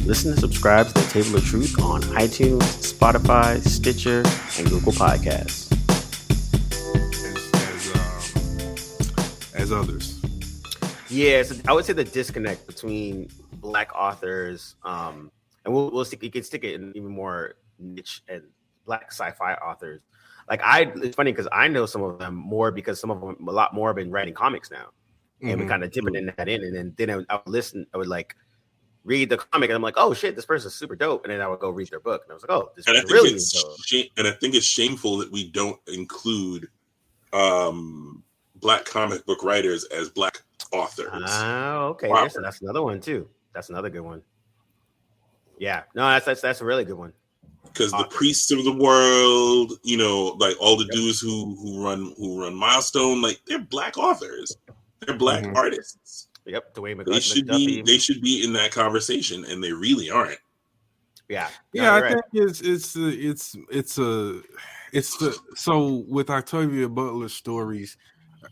Listen and subscribe to the Table of Truth on iTunes, Spotify, Stitcher, and Google Podcasts. As others. Yeah, so I would say the disconnect between Black authors, and we'll stick. You can stick it in even more niche and Black sci-fi authors. It's funny because I know some of them more because some of them a lot more have been writing comics now, and we kind of dipping in that in, and then I would listen. I would like read the comic, and I'm like, oh shit, this person's super dope, and then I would go read their book, and I was like, oh, this person really is dope. And I think it's shameful that we don't include Black comic book writers as Black authors. Oh, okay. Wow. That's another one too. That's another good one. Yeah, no, that's a really good one. Because the priests of the world, you know, like all the dudes who run Milestone, like they're Black authors, they're Black artists. Yep, the way they should be in that conversation, and they really aren't. Yeah, I think so with Octavia Butler's stories,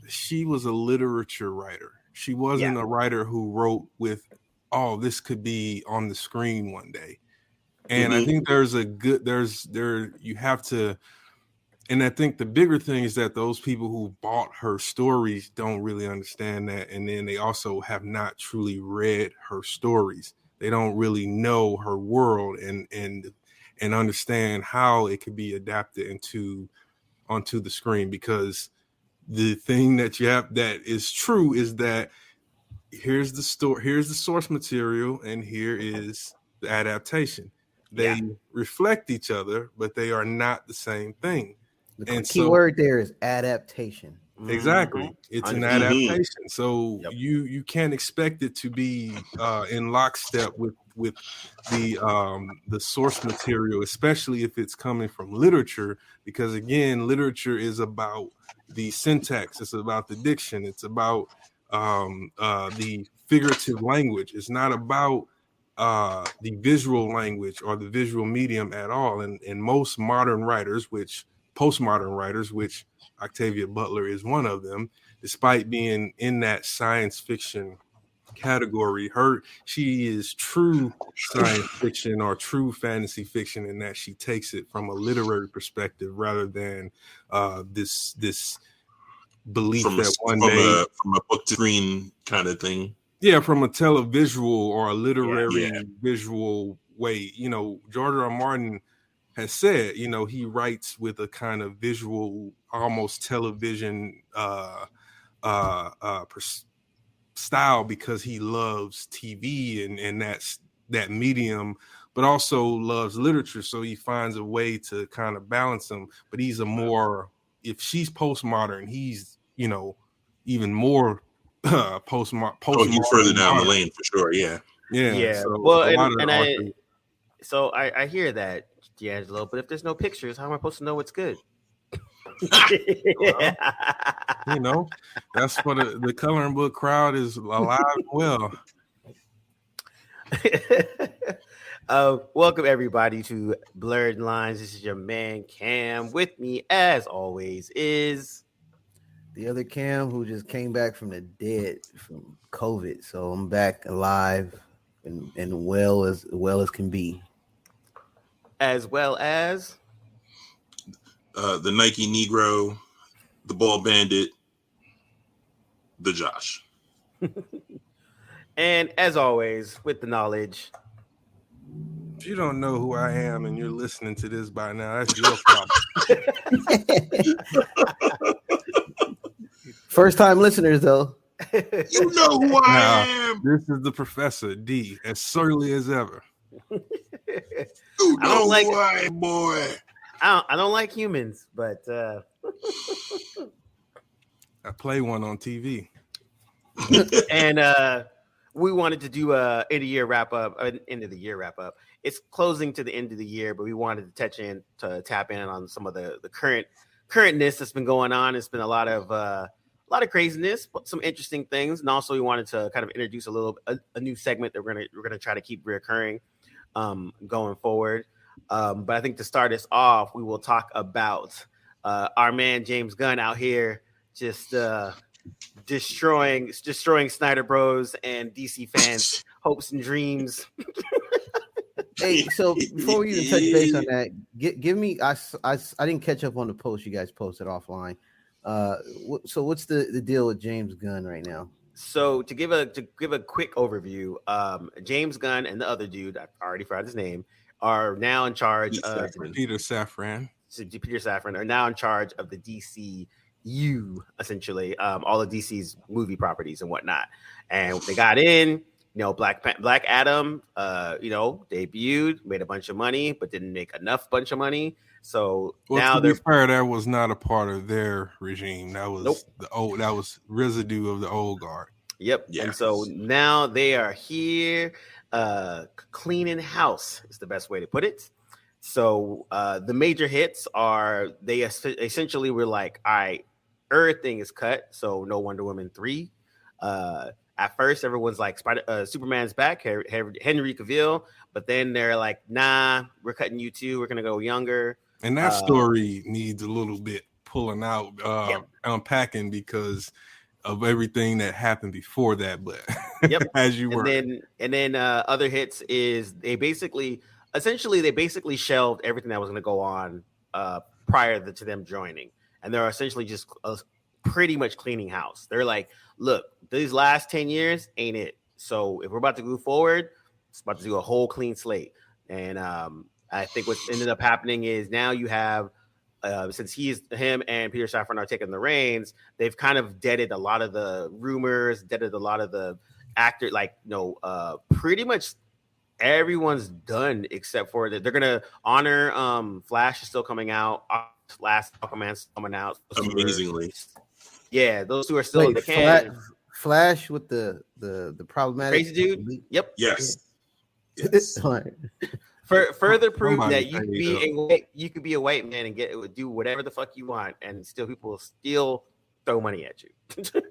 she was a literature writer. She wasn't a writer who wrote with, oh, this could be on the screen one day. And I think you have to, and I think the bigger thing is that those people who bought her stories don't really understand that. And then they also have not truly read her stories. They don't really know her world and understand how it could be adapted onto the screen. Because the thing that that is true is that here's the source material, and here is the adaptation. They reflect each other, but they are not the same thing. The key word there is adaptation. Exactly. It's an adaptation. So you can't expect it to be in lockstep with the source material, especially if it's coming from literature, because again, literature is about the syntax, it's about the diction, it's about the figurative language. It's not about the visual language or the visual medium at all. And most modern writers, postmodern writers, which Octavia Butler is one of them, despite being in that science fiction category, she is true science fiction or true fantasy fiction in that she takes it from a literary perspective rather than this belief from a book to screen kind of thing. Yeah, from a televisual or a literary visual way. You know, George R. R. Martin has said, you know, he writes with a kind of visual, almost television style because he loves TV and that medium, but also loves literature. So he finds a way to kind of balance them. But he's if she's postmodern, he's, you know, even more postmodern. Oh, he's further down the lane for sure. Yeah. So, well, I hear that, D'Angelo. But if there's no pictures, how am I supposed to know what's good? Well, you know, that's what the coloring book crowd is alive and well. Welcome everybody to Blerdlines. This is your man Cam. With me, as always, is the other Cam who just came back from the dead from COVID. So I'm back alive and well as can be. As well as the Nike Negro, the Ball Bandit, the Josh. And as always, with the knowledge. If you don't know who I am and you're listening to this by now, that's your problem. First time listeners, though. You know who I am. This is the Professor D, as surly as ever. You know who I am, boy. I don't like humans, but I play one on TV. And we wanted to do a end of the year wrap up. It's closing to the end of the year, but we wanted to tap in on some of the currentness that's been going on. It's been a lot of craziness, but some interesting things, and also we wanted to kind of introduce a new segment that we're gonna try to keep reoccurring going forward. But I think to start us off, we will talk about our man James Gunn out here just destroying Snyder Bros and DC fans' hopes and dreams. Hey, so before we even touch base on that, give me. I didn't catch up on the post you guys posted offline. So what's the deal with James Gunn right now? So to give a quick overview, James Gunn and the other dude, I already forgot his name, are now in charge of Peter Safran. Peter Safran are now in charge of the DCU, essentially, all of DC's movie properties and whatnot. And they got in, Black Adam, debuted, made a bunch of money, but didn't make enough bunch of money. So now to be fair, that was not a part of their regime. That was that was residue of the old guard. Yep. Yes. And so now they are here, cleaning house is the best way to put it. So the major hits are they essentially were like, all right, everything is cut, so no Wonder Woman 3. At first, everyone's like, Superman's back, Henry Cavill, but then they're like, nah, we're cutting you too. We're gonna go younger. And that story needs a little bit pulling out, unpacking because of everything that happened before that. But as you were, and then other hits is they basically shelved everything that was going to go on prior to them joining, and they're essentially just pretty much cleaning house. They're like, look, these last 10 years ain't it. So if we're about to move forward, it's about to do a whole clean slate. And I think what's ended up happening is now you have, since him and Peter Safran are taking the reins, they've kind of deaded a lot of the rumors, deaded a lot of the actor, pretty much everyone's done except for that. They're gonna honor Flash is still coming out. Last Aquaman's coming out amazingly. Yeah, those two are still in the can. Flash with the problematic crazy dude. Yep. Yes. Further proof that you could be a white man and do whatever the fuck you want, and still people will still throw money at you.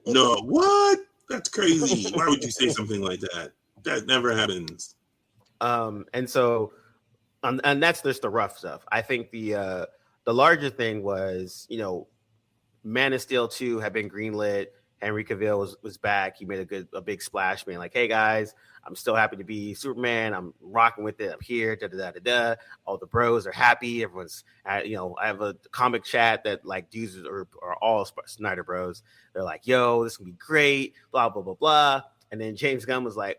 No, what? That's crazy. Why would you say something like that? That never happens. And so, and that's just the rough stuff. I think the larger thing was, Man of Steel 2 had been greenlit. Henry Cavill was back. He made a big splash, being like, "Hey guys, I'm still happy to be Superman. I'm rocking with it. I'm here." Da da da da. All the bros are happy. Everyone's, I have a comic chat that like dudes are all Snyder bros. They're like, "Yo, this can be great." Blah blah blah blah. And then James Gunn was like,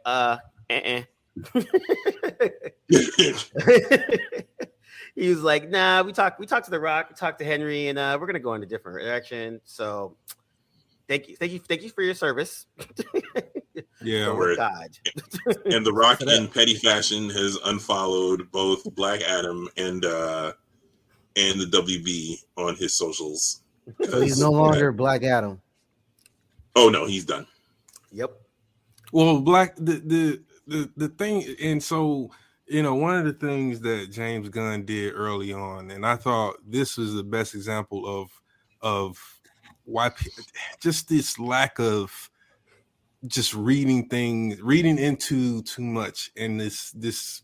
He was like, "Nah, we talked to The Rock, we talked to Henry, and we're gonna go in a different direction." So, thank you for your service. Yeah, God. And The Rock, in petty fashion, has unfollowed both Black Adam and the WB on his socials. So he's no longer Black Adam. Oh no, he's done. Yep. Well, the thing, and so. One of the things that James Gunn did early on, and I thought this was the best example of why just this lack of just reading into too much, and this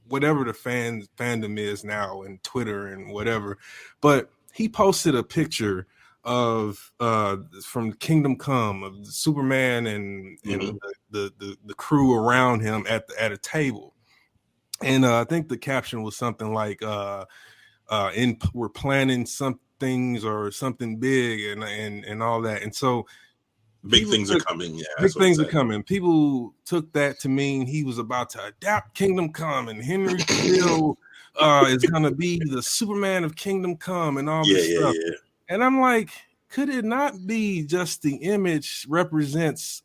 whatever the fandom is now and Twitter and whatever. But he posted a picture of from Kingdom Come of Superman and the crew around him at a table. And I think the caption was something like, we're planning some things or something big and all that. And so big things are coming. Yeah, big things are coming. People took that to mean he was about to adapt Kingdom Come and Henry Cavill is going to be the Superman of Kingdom Come and all this stuff. Yeah. And I'm like, could it not be just the image represents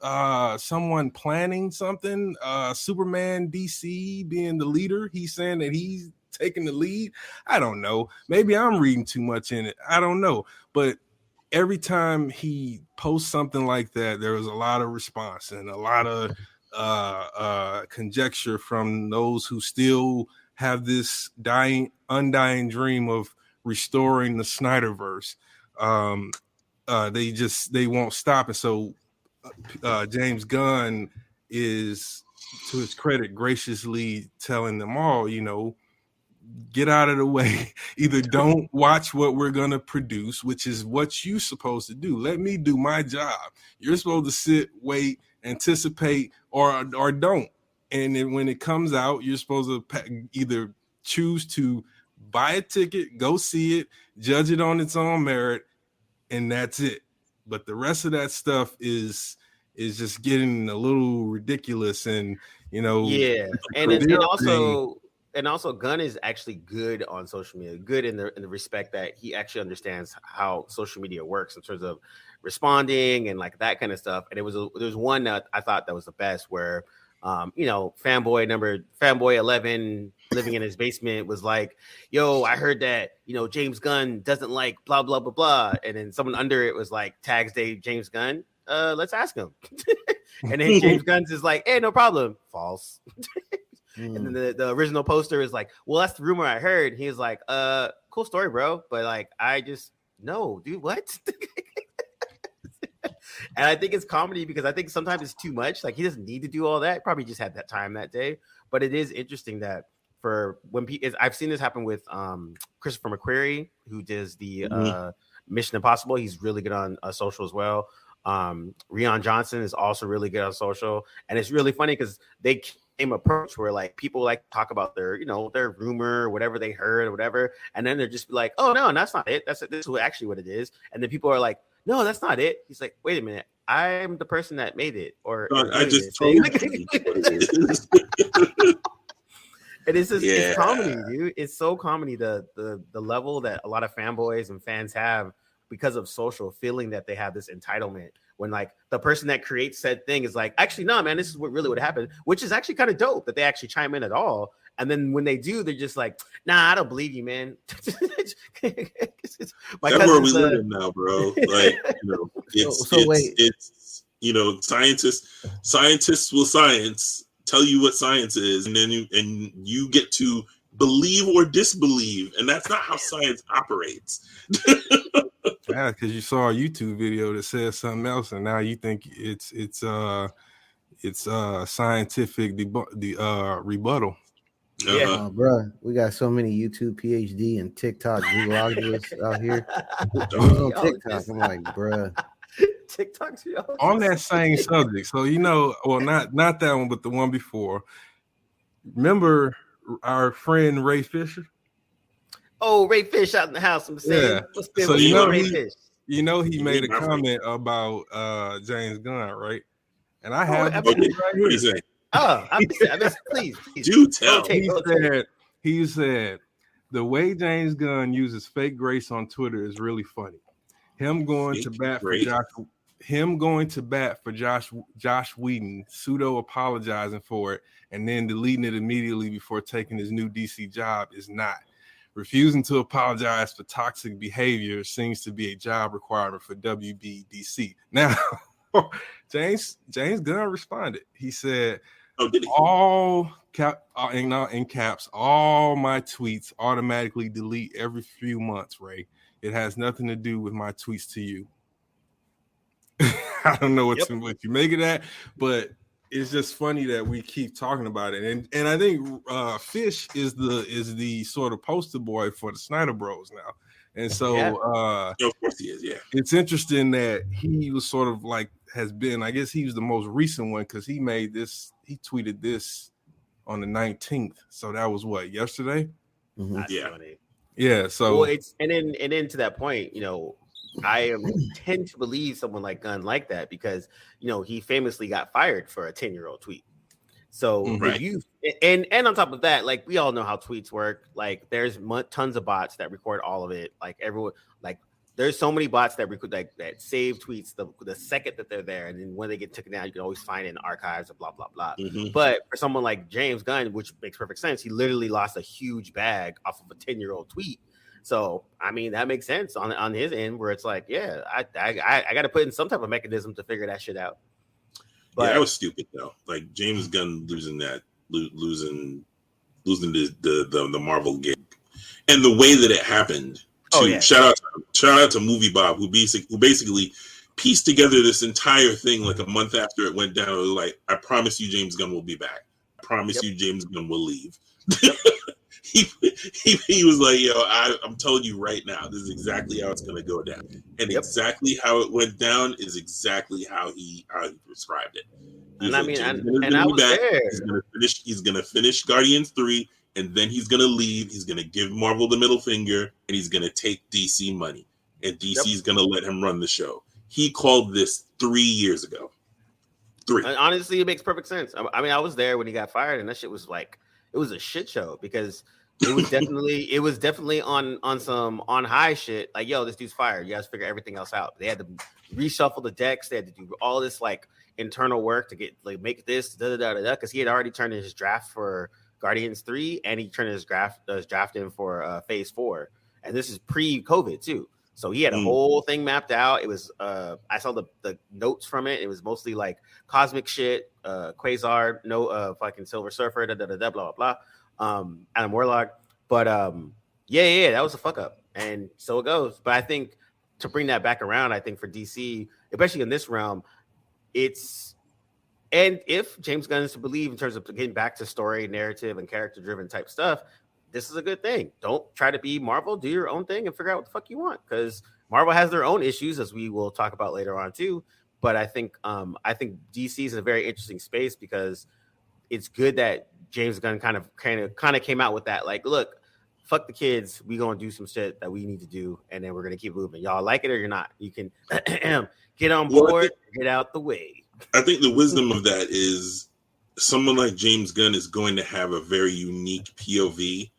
someone planning something? Superman DC being the leader. He's saying that he's taking the lead. I don't know. Maybe I'm reading too much in it. I don't know. But every time he posts something like that, there was a lot of response and a lot of conjecture from those who still have this undying dream of restoring the Snyderverse. They won't stop. And so James Gunn is, to his credit, graciously telling them all, get out of the way. Either don't watch what we're going to produce, which is what you're supposed to do. Let me do my job. You're supposed to sit, wait, anticipate, or don't. And then when it comes out, you're supposed to either choose to buy a ticket, go see it, judge it on its own merit, and that's it. But the rest of that stuff is just getting a little ridiculous, and yeah, and also Gunn is actually good on social media, good in the respect that he actually understands how social media works in terms of responding and like that kind of stuff. And there was one that I thought that was the best where fanboy 11 living in his basement was like, yo, I heard that James Gunn doesn't like blah blah blah blah, and then someone under it was like, tags Dave James Gunn, let's ask him. And then James Gunn's is like, hey, no problem, false. And then the original poster is like, well, that's the rumor I heard. He was like, cool story, bro, but like, I just no, dude, what? And I think it's comedy because I think sometimes it's too much. Like, he doesn't need to do all that. Probably just had that time that day. But it is interesting that for when I've seen this happen with Christopher McQuarrie, who does the Mission Impossible. He's really good on social as well. Rian Johnson is also really good on social. And it's really funny because they came approach where like people like talk about their, their rumor, or whatever they heard or whatever. And then they're just like, oh, no, that's not it. This is actually what it is. And then people are like, no, that's not it. He's like, wait a minute. I'm the person that made it. Or I just told you what it is. And it's just it's comedy, dude. It's so comedy. The level that a lot of fanboys and fans have because of social, feeling that they have this entitlement when like the person that creates said thing is like, actually, no, man, this is what really would happen, which is actually kind of dope that they actually chime in at all. And then when they do, they're just like, nah, I don't believe you, man. That's where we live in now, bro. Like, it's scientists will science, tell you what science is, and then you get to believe or disbelieve, and that's not how science operates. Yeah, because you saw a YouTube video that says something else, and now you think it's scientific rebuttal. Yeah, bro, we got so many YouTube PhD and TikTok Googleologists out here. On TikTok, I'm like, bro. TikTok's on that same subject. So well, not that one, but the one before. Remember our friend Ray Fisher? Oh, Ray Fish out in the house. I'm saying, yeah. So Ray Fish. He made a comment about James Gunn, right? And I have right here. I missed, please do tell. He said the way James Gunn uses fake grace on Twitter is really funny. Him going to bat for Josh Whedon, pseudo apologizing for it, and then deleting it immediately before taking his new DC job is not. Refusing to apologize for toxic behavior seems to be a job requirement for WBDC. Now, James Gunn responded. He said, all in caps, all my tweets automatically delete every few months, Ray. It has nothing to do with my tweets to you. I don't know what you make of that, but it's just funny that we keep talking about it. And I think Fish is the sort of poster boy for the Snyder Bros now. And so of course he is, yeah. It's interesting that he was sort of like has been, I guess he was the most recent one because he tweeted this on the 19th. So that was what, yesterday? Mm-hmm. Yeah. Yeah. So it's and then to that point, I tend to believe someone like Gunn like that because he famously got fired for a 10-year-old tweet. So and on top of that, like we all know how tweets work. Like there's tons of bots that record all of it. Like everyone, like there's so many bots that record that save tweets the second that they're there, and then when they get taken down, you can always find it in archives, blah blah blah. Mm-hmm. But for someone like James Gunn, which makes perfect sense, he literally lost a huge bag off of a 10-year-old tweet. So I mean that makes sense on his end, where it's like, yeah, I got to put in some type of mechanism to figure that shit out. But that was stupid though. Like James Gunn losing the Marvel gig, and the way that it happened. Shout out to Movie Bob, who basically pieced together this entire thing like a month after it went down. It was like, I promise you, James Gunn will be back. I promise you, James Gunn will leave. He was like, yo, I'm telling you right now, this is exactly how it's going to go down. And exactly how it went down is exactly how he described it. And I mean, and I was there. He's gonna finish Guardians 3, and then he's gonna leave. He's gonna give Marvel the middle finger, and he's gonna take DC money, and DC's gonna let him run the show. He called this 3 years ago. 3. And honestly, it makes perfect sense. I mean, I was there when he got fired, and that shit was like, it was a shit show because it was definitely on high shit. Like, yo, this dude's fired. You guys figure everything else out. They had to reshuffle the decks. They had to do all this like internal work to get like make this because he had already turned in his draft for Guardians 3, and he turned his draft in for Phase 4, and this is pre-COVID too. So he had a whole thing mapped out. It was I saw the notes from it. It was mostly like cosmic shit, Quasar, fucking Silver Surfer, blah blah blah. Adam Warlock, but yeah, that was a fuck up, and so it goes. But I think to bring that back around, I think for DC, especially in this realm, and if James Gunn is to believe in terms of getting back to story, narrative, and character driven type stuff, this is a good thing. Don't try to be Marvel. Do your own thing and figure out what the fuck you want, because Marvel has their own issues, as we will talk about later on too. But I think DC is a very interesting space because it's good that James Gunn kind of came out with that. Like, look, fuck the kids. We gonna do some shit that we need to do, and then we're gonna keep moving. Y'all like it or you're not. You can get on board, get out the way. I think the wisdom of that is someone like James Gunn is going to have a very unique POV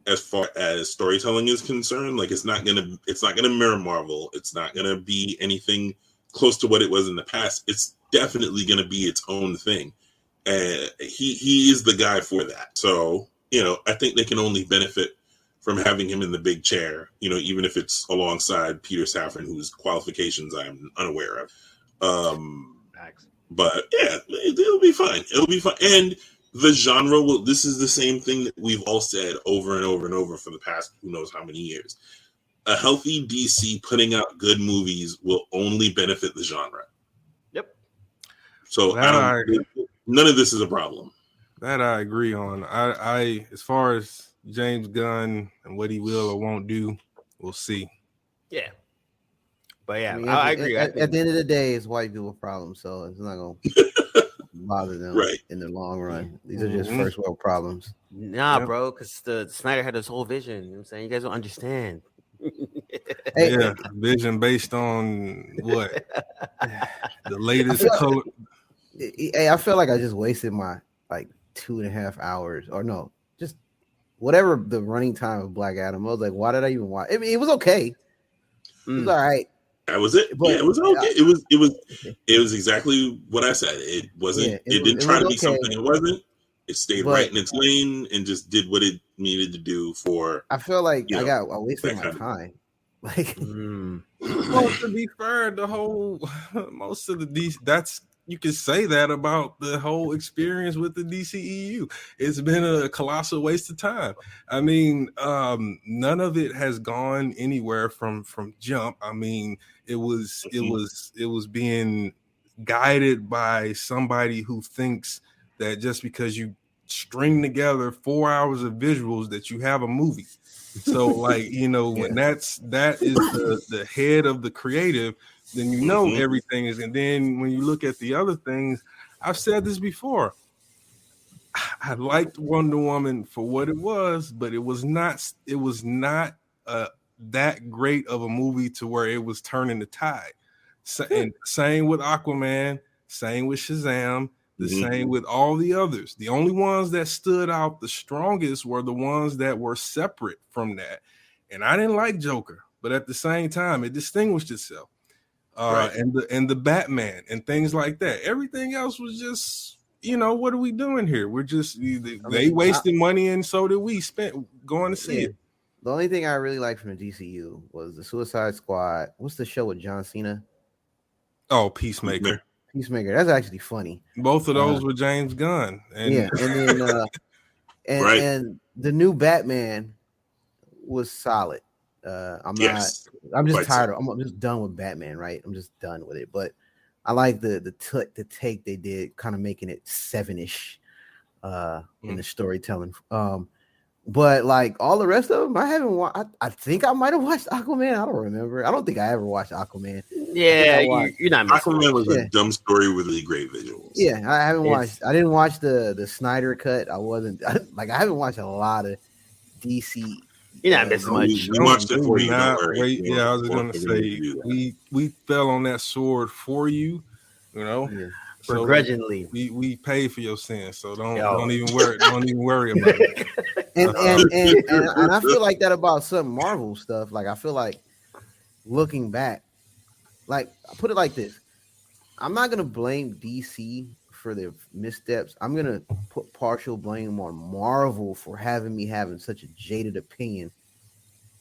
as far as storytelling is concerned. Like, it's not gonna mirror Marvel. It's not gonna be anything close to what it was in the past. It's definitely gonna be its own thing. And he is the guy for that. So, I think they can only benefit from having him in the big chair, even if it's alongside Peter Safran, whose qualifications I'm unaware of. But yeah, it'll be fine. It'll be fine. And the genre this is the same thing that we've all said over and over and over for the past who knows how many years. A healthy DC putting out good movies will only benefit the genre. Yep. So none of this is a problem. That I agree on. I as far as James Gunn and what he will or won't do, we'll see. Yeah. But yeah, I agree. At the end of the day, it's white people problem, so it's not going to bother them in the long run. These are just first world problems. Nah, bro, because the Snyder had this whole vision. You know what I'm saying? You guys don't understand. Vision based on what? The latest color. Hey, I feel like I just wasted my 2.5 hours, or no, just whatever the running time of Black Adam. I was like, why did I even watch? I mean, it was okay. It was all right. That was it. But, it was okay. It was exactly what I said. It wasn't. It didn't try to be something it wasn't. It stayed right in its lane and just did what it needed to do for. I feel like I wasted my time. Like, well, to be fair, most of the DC, you can say that about the whole experience with the DCEU. It's been a colossal waste of time. I mean, none of it has gone anywhere from jump. I mean, it was being guided by somebody who thinks that just because you string together 4 hours of visuals that you have a movie. So when that is the head of the creative, then everything is. And then when you look at the other things, I've said this before, I liked Wonder Woman for what it was, but it was not that great of a movie to where it was turning the tide. And same with Aquaman, same with Shazam, the same with all the others. The only ones that stood out the strongest were the ones that were separate from that. And I didn't like Joker, but at the same time, it distinguished itself. And the Batman and things like that. Everything else was just, what are we doing here? We're just they wasted money, and so did we spent going to see it. The only thing I really liked from the DCU was the Suicide Squad. What's the show with John Cena? Oh, Peacemaker. That's actually funny. Both of those were James Gunn. And and the new Batman was solid. I'm just tired. I'm just done with Batman, right? I'm just done with it. But I like the take they did, kind of making it 7-ish in the storytelling. But like all the rest of them, I haven't watched. I think I might have watched Aquaman. I don't remember. I don't think I ever watched Aquaman. Yeah, you're not missing. Aquaman was a dumb story with really great visuals. Yeah, I haven't watched. I didn't watch the Snyder cut. I haven't watched a lot of DC. You're not missing much. We watched it for you. Yeah, I was gonna say we fell on that sword for you. You know. Yeah. So begrudgingly, we pay for your sins, so don't even worry about it. And I feel like that about some Marvel stuff. Like I feel like looking back, like I put it like this: I'm not gonna blame DC for their missteps. I'm gonna put partial blame on Marvel for having me having such a jaded opinion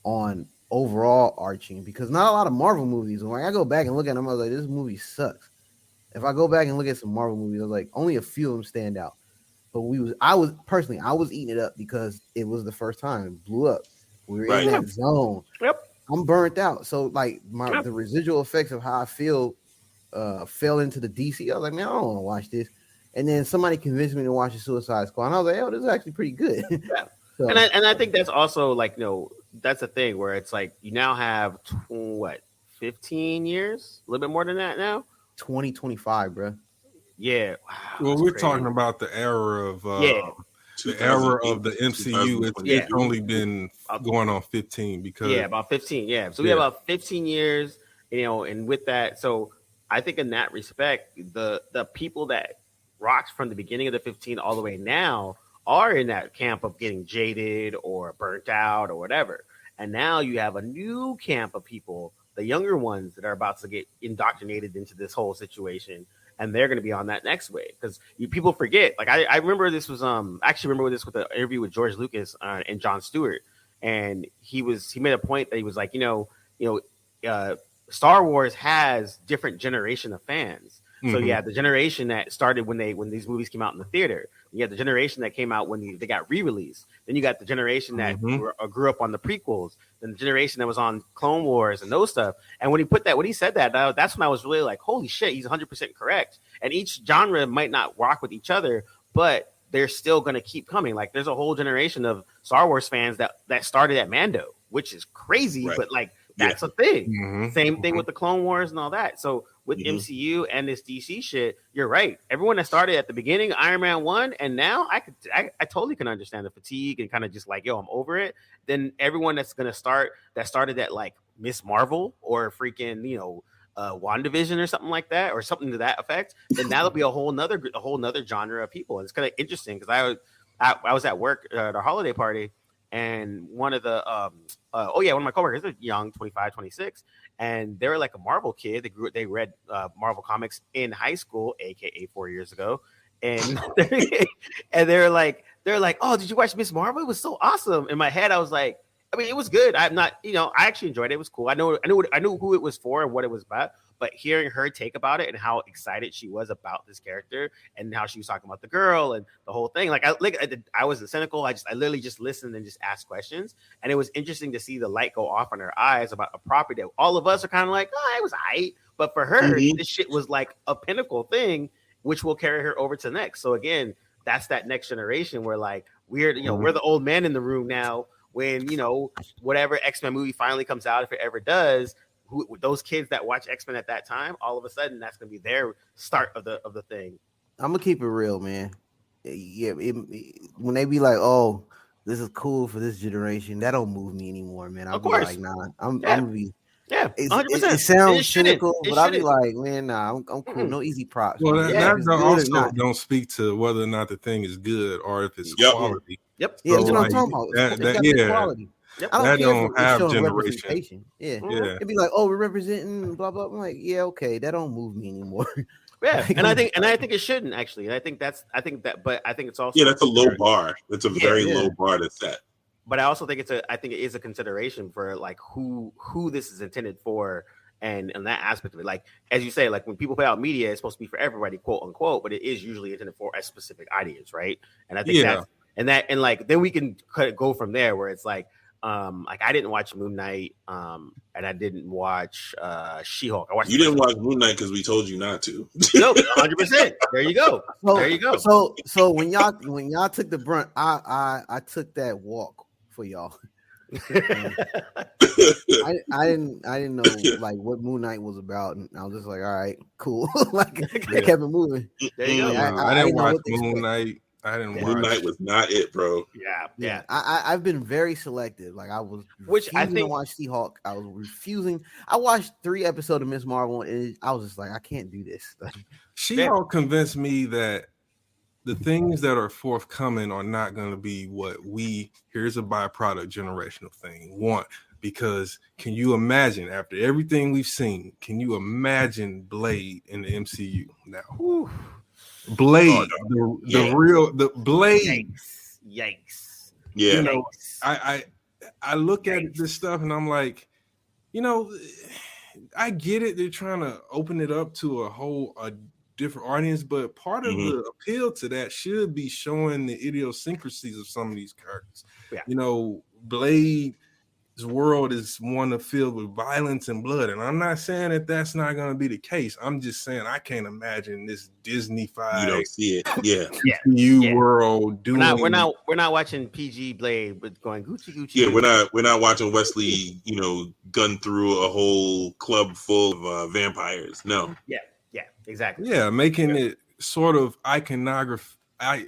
on overall arching, because not a lot of Marvel movies. When I go back and look at them, I was like, this movie sucks. If I go back and look at some Marvel movies, I was like, only a few of them stand out. But I was eating it up because it was the first time it blew up. We were in that zone. Yep. I'm burnt out. So like the residual effects of how I feel fell into the DC. I was like, man, I don't want to watch this. And then somebody convinced me to watch the Suicide Squad. And I was like, oh, this is actually pretty good. Yeah. So, and I think that's also like, that's a thing where it's like you now have 15 years, a little bit more than that now. 2025, bro. Yeah. Wow, well, we're talking about the era of the MCU. It's only been going on 15 because about 15. Yeah. So we have about 15 years, and with that, so I think in that respect, the people that rocked from the beginning of the 15 all the way now are in that camp of getting jaded or burnt out or whatever. And now you have a new camp of people, the younger ones, that are about to get indoctrinated into this whole situation, and they're going to be on that next wave. Because people forget. Like I remember this was this with the interview with George Lucas and Jon Stewart, and he made a point that he was like, Star Wars has different generation of fans. So you have the generation that started when these movies came out in the theater. You have the generation that came out when they got re-released. Then you got the generation that grew up on the prequels. Then the generation that was on Clone Wars and those stuff. And when he said that, that's when I was really like, holy shit, he's 100% correct. And each genre might not rock with each other, but they're still going to keep coming. Like there's a whole generation of Star Wars fans that started at Mando, which is crazy, but like that's a thing. Same thing with the Clone Wars and all that. So with MCU and this DC shit, you're right. Everyone that started at the beginning, Iron Man 1, and now I totally can understand the fatigue and kind of just like, yo, I'm over it. Then everyone that's gonna started at like Miss Marvel or freaking, WandaVision or something like that, or something to that effect, then that'll be a whole nother genre of people. And it's kind of interesting because I was at work at our holiday party, and one of the one of my coworkers, they're young, 25, 26, and they were like a Marvel kid. They read Marvel comics in high school, aka 4 years ago, and and they're like, oh, did you watch Miss Marvel? It was so awesome. In my head, I was like, I mean, it was good. I'm not, I actually enjoyed it. It was cool. I knew who it was for and what it was about. But hearing her take about it and how excited she was about this character and how she was talking about the girl and the whole thing, I wasn't cynical. I literally just listened and just asked questions. And it was interesting to see the light go off in her eyes about a property that all of us are kind of like, oh, it was aight. But for her, this shit was like a pinnacle thing, which will carry her over to the next. So again, that's that next generation where like we're the old man in the room now. When whatever X-Men movie finally comes out, if it ever does, those kids that watch X-Men at that time, all of a sudden that's gonna be their start of the thing. I'm gonna keep it real, man. Yeah, when they be like, "Oh, this is cool for this generation," that don't move me anymore, man. I'll be like, "Nah, I'm gonna be." Yeah, 100%. It sounds cynical, but I'll be like, man, nah, I'm cool. No easy props. Well, that also don't speak to whether or not the thing is good or if it's quality. Yep. Yeah, that's what I'm talking about. Quality. Yep. I don't care if it's showing representation. Yeah. It'd be like, oh, we're representing blah blah. I'm like, yeah, okay, that don't move me anymore. Yeah, and I think it shouldn't actually. And I think it's also that's a low bar. That's a very low bar to set. But I also think it is a consideration for like who this is intended for, and that aspect of it. Like as you say, like when people put out media, it's supposed to be for everybody, quote unquote, but it is usually intended for a specific audience, right? And I think then we can go from there where it's like, Like I didn't watch Moon Knight, and I didn't watch She-Hulk. I watched. You didn't watch Moon Knight because we told you not to. No, 100%. There you go. There you go. So when y'all took the brunt, I took that walk for y'all. I didn't know like what Moon Knight was about, and I was just like, all right, cool. Like they kept it moving. There you go. I didn't watch Moon Knight. I didn't watch. Moon Knight was not it, bro. Yeah. I've been very selective. Like I was refusing to watch She-Hulk. I was refusing. I watched 3 episodes of Miss Marvel, and I was just like, I can't do this. She-Hulk convinced me that the things that are forthcoming are not going to be what here's a byproduct generational thing want. Because can you imagine, after everything we've seen, can you imagine Blade in the MCU now? Whew. Blade, the Blade. Yikes. Yeah. You know, I look at this stuff and I'm like, you know, I get it. They're trying to open it up to a different audience, but part of the appeal to that should be showing the idiosyncrasies of some of these characters. Yeah. You know, Blade's world is one filled with violence and blood, and I'm not saying that that's not going to be the case. I'm just saying I can't imagine this Disney-fied, you don't see it, PCU world doing. We're not watching PG Blade, but going Gucci. Yeah, we're not watching Wesley, you know, gun through a whole club full of vampires. No. Yeah, exactly. Yeah, making it sort of iconography,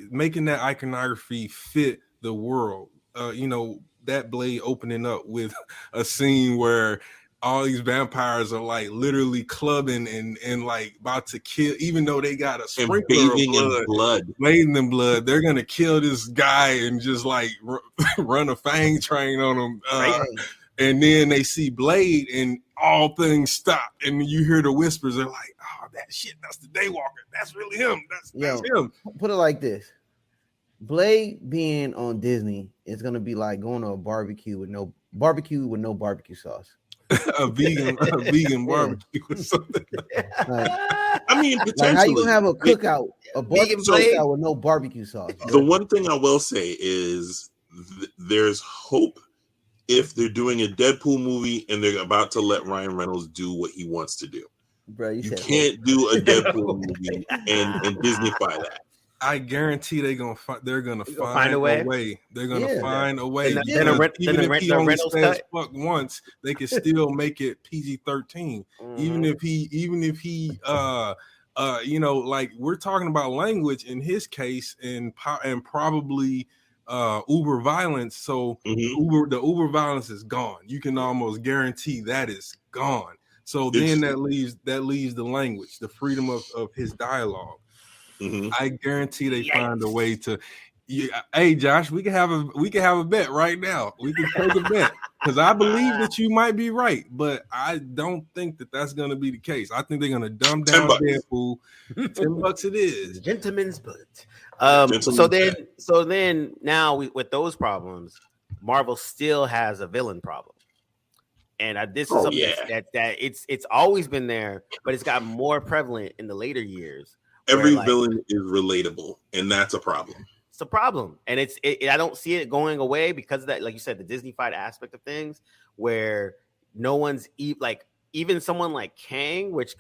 making that iconography fit the world. You know, that Blade opening up with a scene where all these vampires are like literally clubbing and like about to kill, even though they got a sprinkler of blood, bathing in blood. They're gonna kill this guy and just like run a fang train on him. And then they see Blade and all things stop, and you hear the whispers. They're like, "Oh, that shit! That's the Daywalker. That's really him. That's him." Put it like this: Blade being on Disney is gonna be like going to a barbecue with no barbecue sauce. a vegan barbecue or something. Like, I mean, potentially, like how you gonna have a cookout, a barbecue cookout with no barbecue sauce? The one thing I will say is there's hope if they're doing a Deadpool movie and they're about to let Ryan Reynolds do what he wants to do. Bro, you can't do a Deadpool movie and Disney-fy that. I guarantee they're gonna find a way. They're gonna find a way. Even if he only says fuck once, they can still make it PG-13. Even if he you know, like we're talking about language in his case and probably uber violence. So the uber violence is gone. You can almost guarantee that is gone. So then that leaves the language, the freedom of his dialogue. I guarantee they find a way to. Hey, Josh, we can have a bet right now. We can take a bet because I believe that you might be right, but I don't think that that's going to be the case. I think they're going to dumb down Deadpool. $10 it is, gentlemen's butt. So then now with those problems, Marvel still has a villain problem. And this is something that it's always been there, but it's got more prevalent in the later years. Every villain is relatable, and that's a problem. It's a problem, and I don't see it going away because of that. Like you said, the Disney-fied aspect of things, where no one's even someone like Kang, which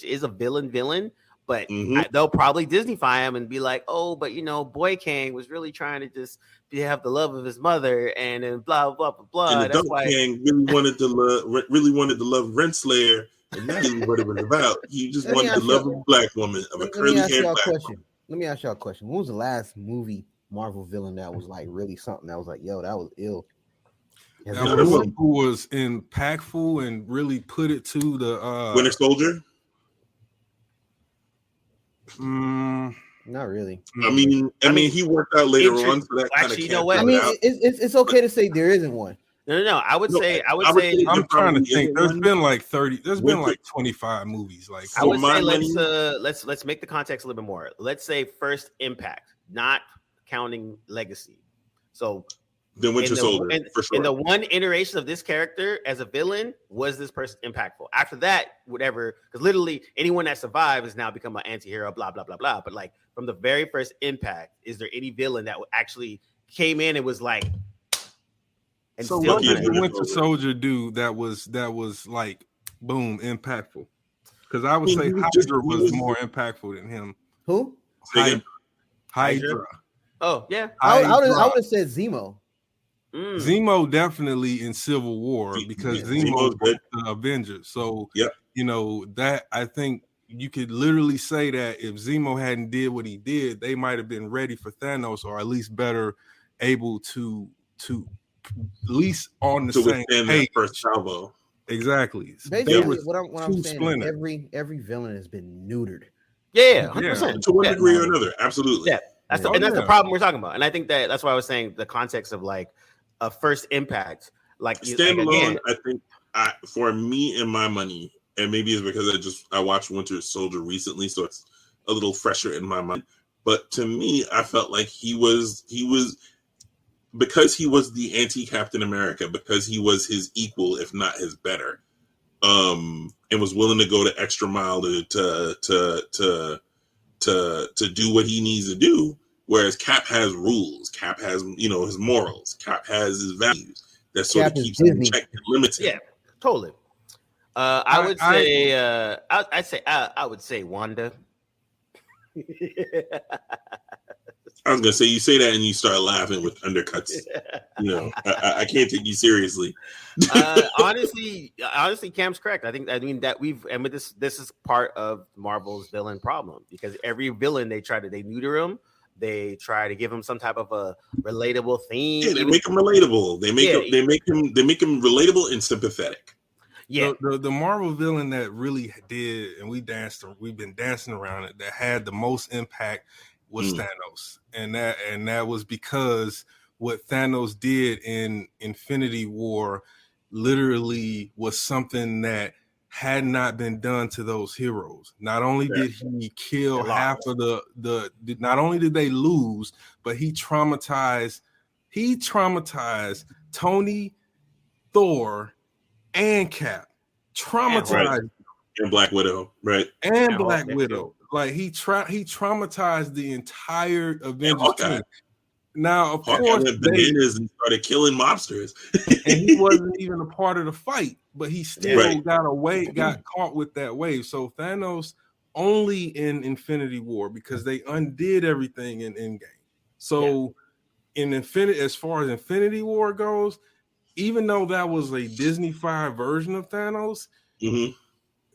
is a villain, but they'll probably Disney-fy him and be like, oh, but you know, Boy Kang was really trying to just have the love of his mother, and then blah blah blah blah. And Kang really wanted to love Renslayer. And that is what it was about. You just wanted the love of a black woman, of a curly-haired black woman. Let me ask y'all a question. When was the last movie Marvel villain that was like really something that was like, yo, that was ill? Who was impactful and really put it to the Winter Soldier? Not really. I mean, he worked out later on, so that kind of. You know what? I mean, it's okay to say there isn't one. No. I would say. I'm trying to think. There's been like 30. There's been like 25 movies. Like I would say, let's make the context a little bit more. Let's say first impact, not counting legacy. So then Winter Soldier, for sure. In the one iteration of this character as a villain, was this person impactful? After that, whatever, because literally anyone that survived has now become an anti-hero, blah blah blah blah. But like from the very first impact, is there any villain that actually came in and was like, And so what did the Winter Soldier do that was like boom impactful? Because I would say Hydra was more impactful than him. Who? Hydra. Oh yeah. I would have said Zemo. Zemo definitely in Civil War because Zemo was the Avengers. So you know that I think you could literally say that if Zemo hadn't did what he did, they might have been ready for Thanos, or at least better able to at least on the same page. First salvo. Exactly. Basically, what I'm saying is every villain has been neutered. Yeah, 100%. To one degree or another, absolutely. Yeah, that's the problem we're talking about. And I think that's why I was saying the context of like a first impact, like standalone. I think for me and my money, and maybe it's because I watched Winter Soldier recently, so it's a little fresher in my mind. But to me, I felt like he was because he was the anti-Captain America, because he was his equal, if not his better, and was willing to go the extra mile to do what he needs to do. Whereas Cap has rules, Cap has his morals, Cap has his values that sort of keeps him checked and limited. Yeah, totally. I would say Wanda. I was gonna say, you say that and you start laughing with undercuts. I can't take you seriously. Honestly, Cam's correct. I mean that this is part of Marvel's villain problem, because every villain they neuter him. They try to give him some type of a relatable theme. Yeah, they make him relatable. They make him relatable and sympathetic. Yeah, the Marvel villain that really did, and we've been dancing around it, that had the most impact was Thanos, and that was because what Thanos did in Infinity War literally was something that had not been done to those heroes. Not only did he kill half of not only did they lose, but he traumatized Tony, Thor, and Cap. Traumatized and Black Widow, right? And Black Widow. Like he traumatized the entire Avengers team. Now, of course, went bananas and started killing mobsters, and he wasn't even a part of the fight, but he still got caught with that wave. So Thanos only in Infinity War, because they undid everything in Endgame. So as far as Infinity War goes, even though that was a Disney-fied version of Thanos,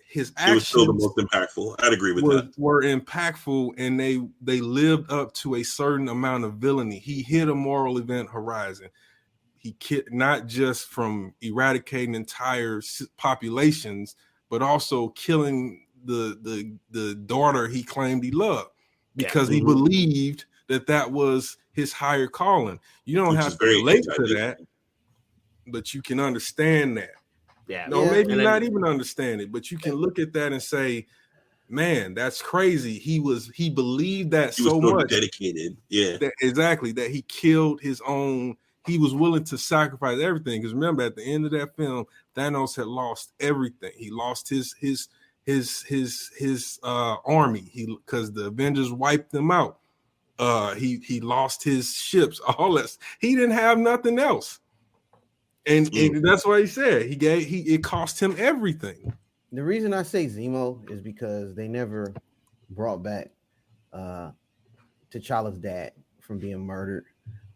his actions was still the most impactful. I'd agree with that. Were impactful, and they lived up to a certain amount of villainy. He hit a moral event horizon. He not just from eradicating entire populations, but also killing the daughter he claimed he loved, because he believed that was his higher calling. You don't have to relate to that, but you can understand that. Yeah. No, maybe not even understand it, but you can look at that and say, man, that's crazy. He believed that he so much. Dedicated. Yeah. That he killed his own. He was willing to sacrifice everything. Because remember, at the end of that film, Thanos had lost everything. He lost his army. Because the Avengers wiped them out. He lost his ships. All that. He didn't have nothing else. And that's why he said it cost him everything. The reason I say Zemo is because they never brought back T'Challa's dad from being murdered.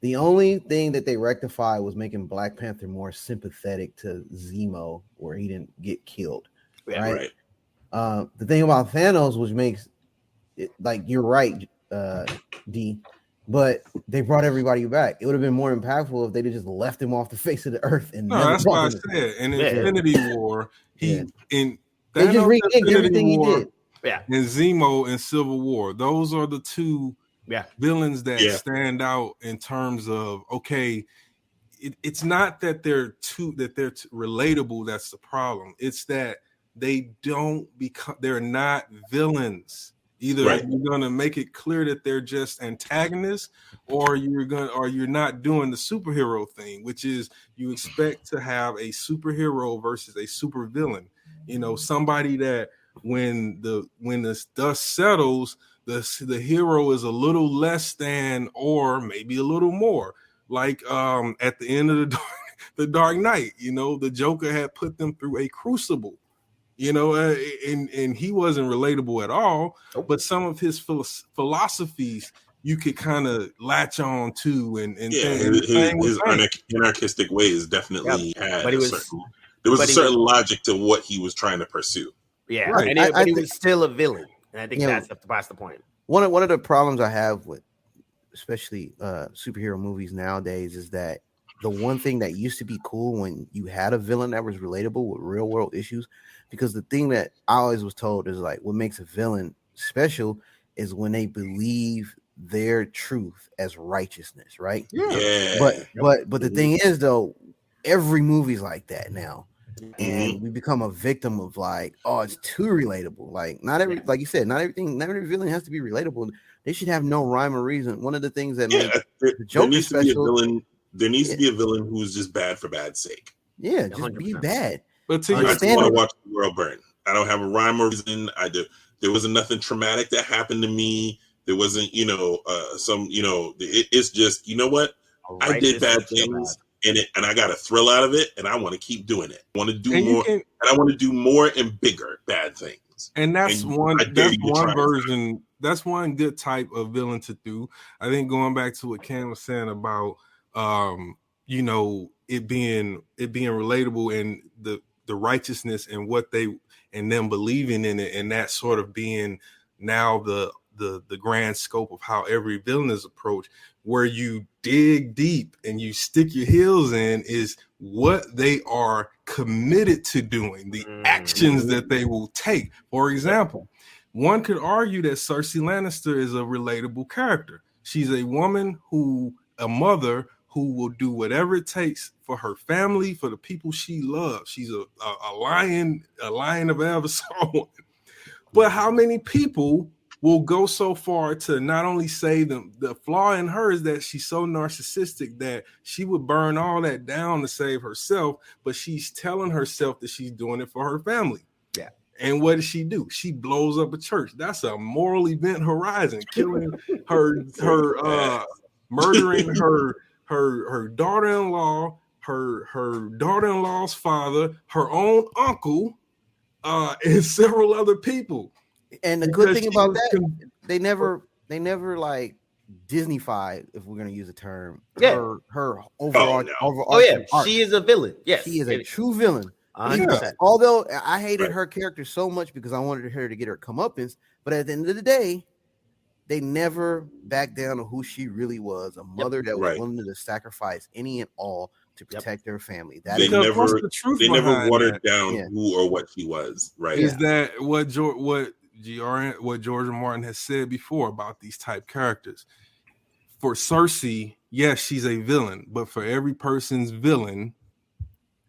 The only thing that they rectified was making Black Panther more sympathetic to Zemo, where he didn't get killed. Right. The thing about Thanos, which makes it, like, you're right, D. But they brought everybody back. It would have been more impactful if they just left him off the face of the earth. And that's why I said in Infinity War, they just regained everything he did. Yeah, and Zemo in Civil War, those are the two villains that stand out in terms of it's not that they're relatable. That's the problem. It's that they're not villains. Either you're going to make it clear that they're just antagonists, or you're not doing the superhero thing, which is you expect to have a superhero versus a supervillain. Somebody that when the dust settles, the hero is a little less than, or maybe a little more. Like at the end of the The Dark Knight. The Joker had put them through a crucible. And he wasn't relatable at all. But some of his philosophies you could kind of latch on to, and his anarchistic ways definitely had there was a certain logic to what he was trying to pursue. Yeah, right. But he was still a villain, and I think that's the point. One of the problems I have with especially superhero movies nowadays is that the one thing that used to be cool when you had a villain that was relatable with real world issues, because the thing that I always was told is like what makes a villain special is when they believe their truth as righteousness, right? Yeah. But the thing is though, every movie's like that now. And we become a victim of like, oh, it's too relatable. Like not every, like you said, not every villain has to be relatable. They should have no rhyme or reason. One of the things that makes the Joker special, there needs to be a villain who's just bad for bad's sake. Yeah, just 100%. Be bad. But I just want to watch the world burn. I don't have a rhyme or reason. There wasn't nothing traumatic that happened to me. There wasn't, it's just, you know what? I did bad things. And I got a thrill out of it, and I want to keep doing it. I want to do more, and I want to do more and bigger bad things. And that's one version. That's one good type of villain to do. I think going back to what Cam was saying about, it being relatable and the righteousness and what they and them believing in it, and that sort of being now the grand scope of how every villain is approached, where you dig deep and you stick your heels in, is what they are committed to doing, the actions that they will take. For example, one could argue that Cersei Lannister is a relatable character. She's a woman a mother who will do whatever it takes for her family, for the people she loves. She's a lion of Avasol. But how many people will go so far to not only say the flaw in her is that she's so narcissistic that she would burn all that down to save herself, but she's telling herself that she's doing it for her family. Yeah. And what does she do? She blows up a church. That's a moral event horizon, killing her murdering her daughter-in-law, her daughter-in-law's father, her own uncle, and several other people. And the good thing about that, they never like Disney-fied, if we're gonna use a term. Her overall. She is a villain. Yes, she is a true villain. 100%. Although I hated her character so much because I wanted her to get her comeuppance, but at the end of the day, they never backed down to who she really was, a mother that was willing to sacrifice any and all to protect their family. They never watered down who or what she was. Right? Is that what George R. Martin has said before about these type characters? For Cersei, yes, she's a villain, but for every person's villain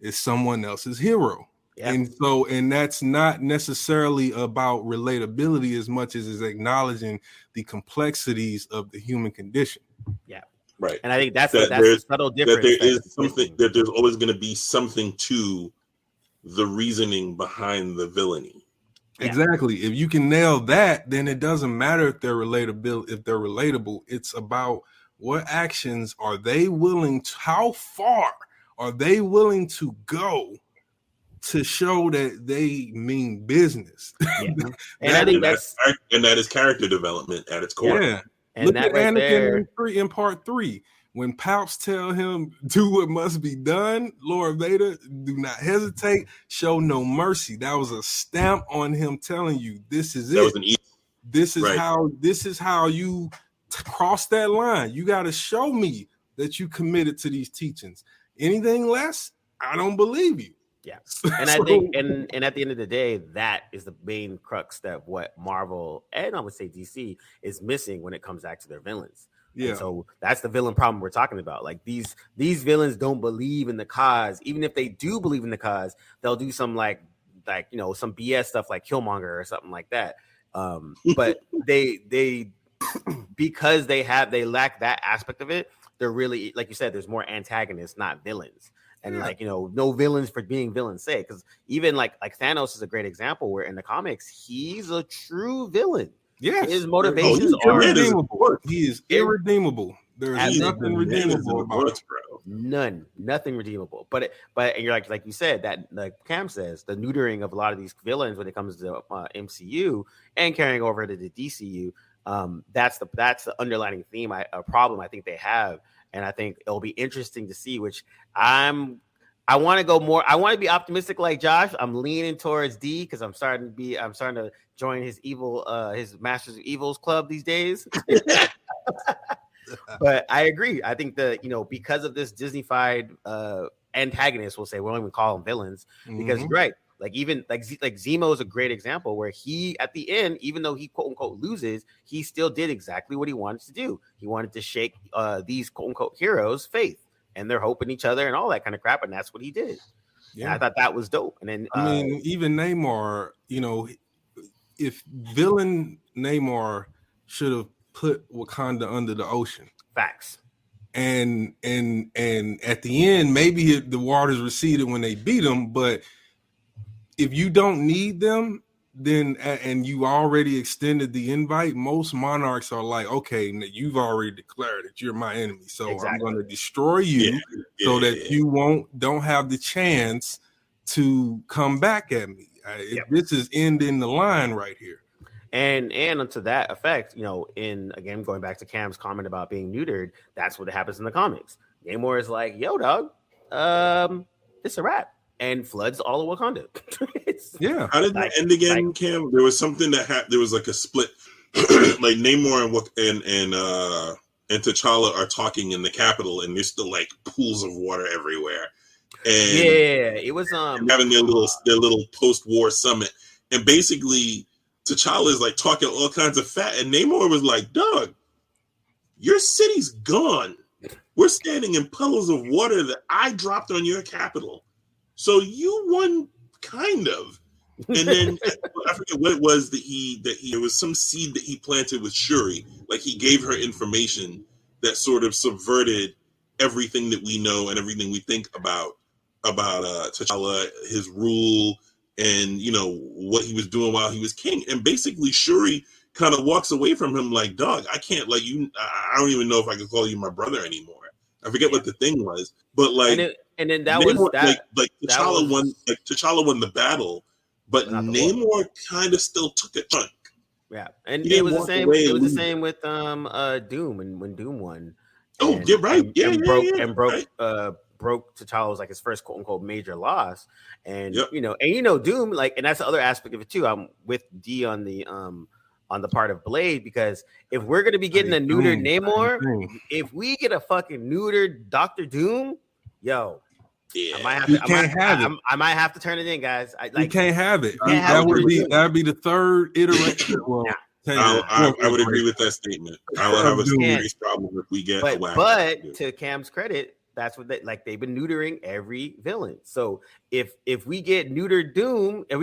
is someone else's hero. Yeah. And that's not necessarily about relatability as much as is acknowledging the complexities of the human condition. Yeah. Right. And I think that's a subtle difference. That there is something, that there's always going to be something to the reasoning behind the villainy. Exactly. If you can nail that, then it doesn't matter if they're relatable. It's about what actions are they willing to, how far are they willing to go to show that they mean business. Yeah. And I think that is character development at its core. Yeah. And look at Anakin in part 3. When Palps tell him, do what must be done, Lord Vader, do not hesitate, show no mercy. That was a stamp on him telling you, this is it. This is how you cross that line. You got to show me that you committed to these teachings. Anything less, I don't believe you. Yeah. And I think, and at the end of the day, that is the main crux that what Marvel and I would say DC is missing when it comes back to their villains. Yeah. And so that's the villain problem we're talking about. Like these villains don't believe in the cause. Even if they do believe in the cause, they'll do some like some BS stuff like Killmonger or something like that. But they because they lack that aspect of it. They're really, like you said, there's more antagonists, not villains. And no villains for being villains' sake. Because even like Thanos is a great example where in the comics he's a true villain. Yeah, his motivations are irredeemable. He is irredeemable. There's nothing redeemable about it, bro. nothing redeemable. But and you're like you said, that like Cam says, the neutering of a lot of these villains when it comes to MCU and carrying over to the DCU. That's the underlying theme, a problem I think they have, and I think it'll be interesting to see. Which I want to go more. I want to be optimistic like Josh. I'm leaning towards D because I'm starting to join his his Masters of Evils club these days. But I agree. I think because of this Disney-fied antagonist, we'll say, we don't even call them villains, because you're right. Like even like Zemo is a great example where he at the end, even though he quote unquote loses, he still did exactly what he wanted to do. He wanted to shake these quote unquote heroes' faith and their hope in each other and all that kind of crap, and that's what he did. Yeah, and I thought that was dope. And then I mean, even Namor, if villain Namor should have put Wakanda under the ocean. Facts. And at the end, maybe the waters receded when they beat him, but if you don't need them, then and you already extended the invite, most monarchs are like, okay, you've already declared that you're my enemy, so I'm going to destroy you so that you don't have the chance to come back at me. This is ending the line right here. And to that effect, again going back to Cam's comment about being neutered, that's what happens in the comics. Namor is like, yo, dog, it's a wrap. And floods all of Wakanda. How did that end again, Cam? There was something that there was like a split. Like Namor and T'Challa are talking in the capital, and there's still like pools of water everywhere. And it was having their little post-war summit, and basically T'Challa is like talking all kinds of fat, and Namor was like, "Dog, your city's gone. We're standing in puddles of water that I dropped on your capital." So you won, kind of, and then I forget what it was there was some seed that he planted with Shuri. Like he gave her information that sort of subverted everything that we know and everything we think about T'Challa, his rule, and what he was doing while he was king. And basically, Shuri kind of walks away from him like, "Dog, I can't like you. I don't even know if I can call you my brother anymore." I forget what the thing was, but like. And then that was that. Like T'Challa won. Like T'Challa won the battle, but Namor kind of still took a chunk. Yeah, and it was the same. It was the same with Doom, and when Doom won. You're right. Broke T'Challa was like his first quote unquote major loss, and Doom, like, and that's the other aspect of it too. I'm with D on the part of Blade, because if we're gonna be getting a neutered Namor, if we get a fucking neutered Dr. Doom. Yo, I might have to turn it in, guys. You can't have it. That would be the third iteration. Well, I would agree with that statement. I will have a serious problem if we get a whack. But to Cam's credit, that's what they've been neutering every villain. So if we get neutered Doom, if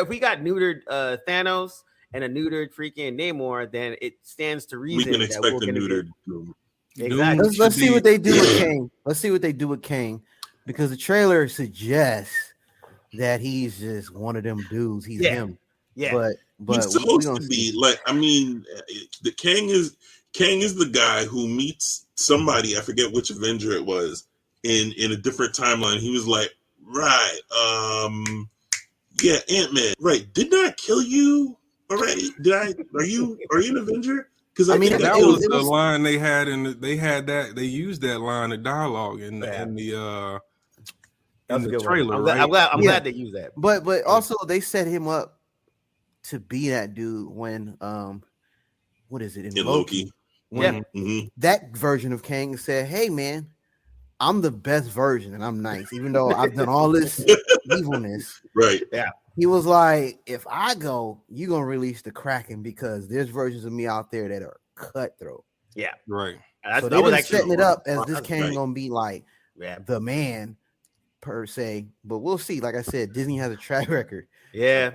we got neutered Thanos and a neutered freaking Namor, then it stands to reason we can expect a neutered Doom. Exactly. Let's see what they do with Kang. Let's see what they do with Kang, because the trailer suggests that he's just one of them dudes. He's him. Yeah, but he's supposed to be like. I mean, the Kang is the guy who meets somebody. I forget which Avenger it was in a different timeline. He was like, right, Ant-Man. Right, didn't I kill you already? Are you an Avenger? Because that was the line they had, they used that line of dialogue in the trailer. I'm glad they used that. But also they set him up to be that dude when what is it in Loki? When that version of Kang said, "Hey man, I'm the best version and I'm nice, even though I've done all this evilness." Right. Yeah. He was like, if I go, you're going to release the Kraken, because there's versions of me out there that are cutthroat. Yeah. Right. So they were setting it up as this Kang going to be like the man per se. But we'll see. Like I said, Disney has a track record. Yeah.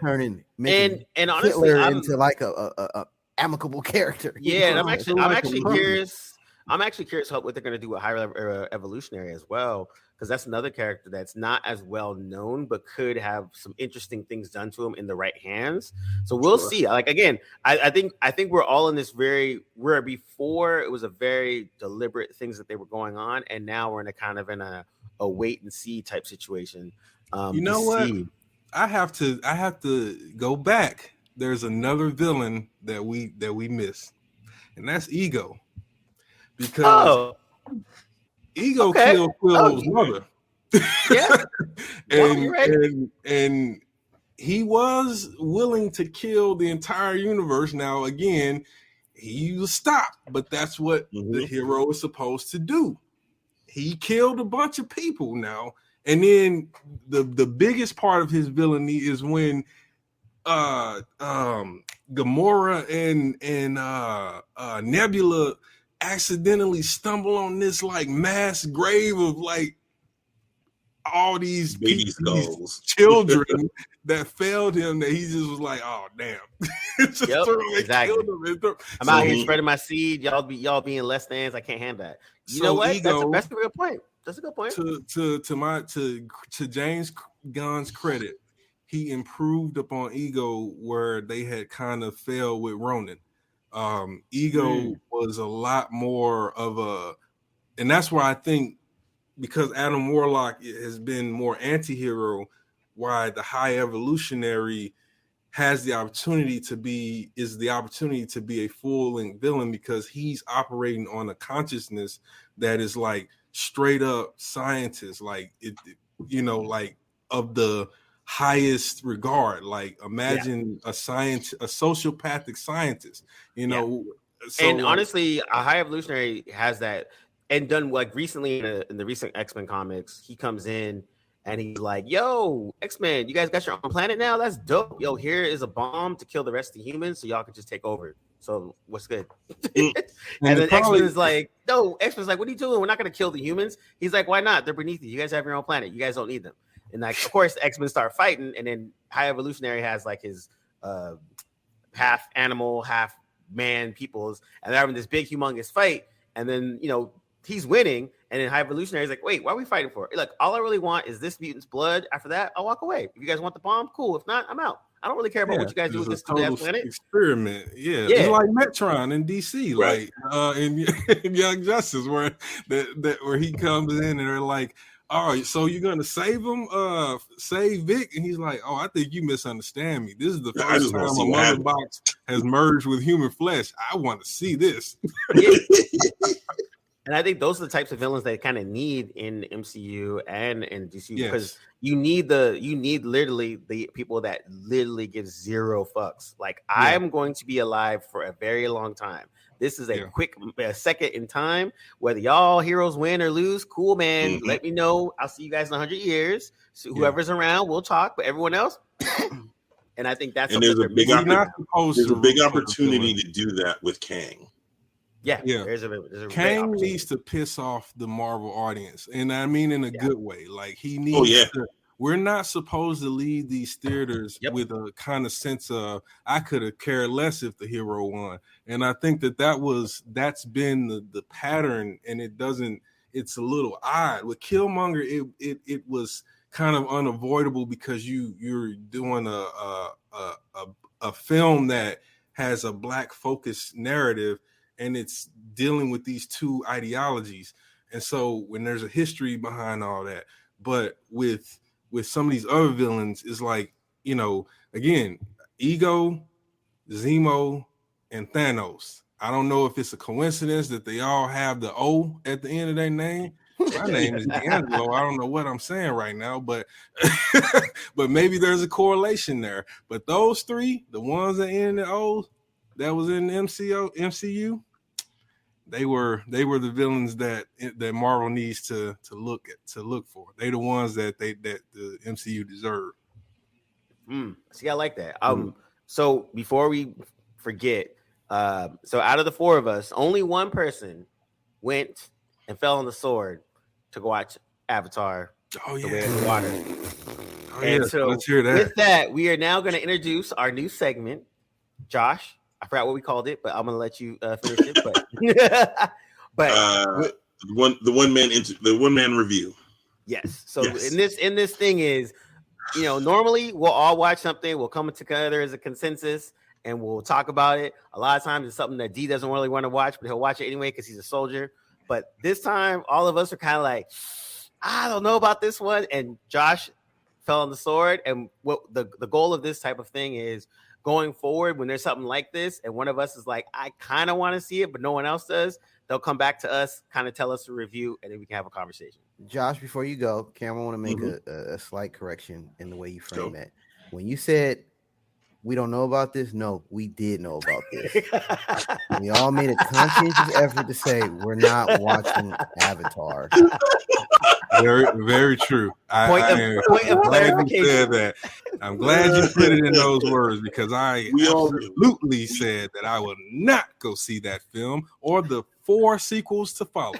Making and honestly, Hitler into like a amicable character. Yeah. And I'm actually curious. I'm actually curious what they're going to do with Higher Evolutionary as well, because that's another character that's not as well known, but could have some interesting things done to him in the right hands. So we'll see. Like again, I think we're all in this where before it was a very deliberate things that they were going on, and now we're in a wait and see type situation. You know what? I have to go back. There's another villain that we missed, and that's Ego. Because Ego killed Quillo's mother. Yeah. and he was willing to kill the entire universe. Now, again, he was stopped, but that's what the hero is supposed to do. He killed a bunch of people now. And then the biggest part of his villainy is when Gamora and Nebula accidentally stumble on this like mass grave of like all these baby skulls, children that failed him, that he just was like, oh damn. Exactly. I'm out here spreading my seed. Y'all being less than. I can't handle that. You know what? That's a good point. That's a good point. To James Gunn's credit, he improved upon Ego where they had kind of failed with Ronan. Ego was a lot more of a, and that's why I think, because Adam Warlock has been more anti-hero, why the High Evolutionary has the opportunity to be a full-length villain, because he's operating on a consciousness that is like straight up scientist, like like of the highest regard. Like imagine a sociopathic scientist, So, and honestly, a High Evolutionary has that, and done like recently in the recent X-Men comics. He comes in and he's like, yo, X-Men, you guys got your own planet now? That's dope. Yo, here is a bomb to kill the rest of the humans so y'all can just take over. So what's good? And then X-Men is like, no, X-Men's like, what are you doing? We're not going to kill the humans. He's like, why not? They're beneath you. You guys have your own planet. You guys don't need them. And like, of course, X-Men start fighting, and then High Evolutionary has like his half animal, half man peoples, and they're having this big, humongous fight. And then, he's winning, and then High Evolutionary is like, wait, what are we fighting for? Like, all I really want is this mutant's blood. After that, I'll walk away. If you guys want the bomb, cool. If not, I'm out. I don't really care about what you guys do with this total planet. Experiment. Yeah. It's like Metron in DC, right. Like in Young Justice, where where he comes in and they're like, all right, so you're gonna save him, save Vic, and he's like, oh, I think you misunderstand me. This is the first time a mother box has merged with human flesh. I want to see this. And I think those are the types of villains that kind of need in MCU and in DCU, because you need literally the people that literally give zero fucks. Like, I'm going to be alive for a very long time. This is a quick second in time. Whether y'all heroes win or lose, cool, man. Let me know. I'll see you guys in 100 years. So whoever's around, we'll talk. But everyone else, and I think that's there's a big opportunity to do that with Kang. Yeah. There's Kang needs to piss off the Marvel audience, and I mean in a good way. Like, he needs to. We're not supposed to leave these theaters with a kind of sense of, I could have cared less if the hero won. And I think that's been the pattern, and it's a little odd. With Killmonger, it was kind of unavoidable, because you're doing a film that has a black focused narrative, and it's dealing with these two ideologies. And so when there's a history behind all that, but with some of these other villains, is like, again, Ego, Zemo, and Thanos. I don't know if it's a coincidence that they all have the O at the end of their name. My name is D'Angelo. I don't know what I'm saying right now, but but maybe there's a correlation there. But those three, the ones that end in O, that was in the MCU, they were the villains that Marvel needs to look for. They're the ones that the MCU deserve. See, I like that. So before we forget, so out of the four of us, only one person went and fell on the sword to go watch Avatar. The Way of the Water. So let's hear that. With that, we are now going to introduce our new segment. Josh, I forgot what we called it, but I'm gonna let you finish it. But the one man review. Yes. So in this thing is, normally we'll all watch something, we'll come together as a consensus, and we'll talk about it. A lot of times it's something that D doesn't really want to watch, but he'll watch it anyway because he's a soldier. But this time, all of us are kind of like, I don't know about this one. And Josh fell on the sword. And what the goal of this type of thing is, going forward, when there's something like this, and one of us is like, I kind of want to see it, but no one else does, they'll come back to us, kind of tell us a review, and then we can have a conversation. Josh, before you go, Cameron, want to make a slight correction in the way you frame that. When you said we don't know about this, no, we did know about this. We all made a conscientious effort to say we're not watching Avatar. Very, very true. I'm glad you said that. I'm glad you put it in those words, because I absolutely said that I will not go see that film or the 4 sequels to follow.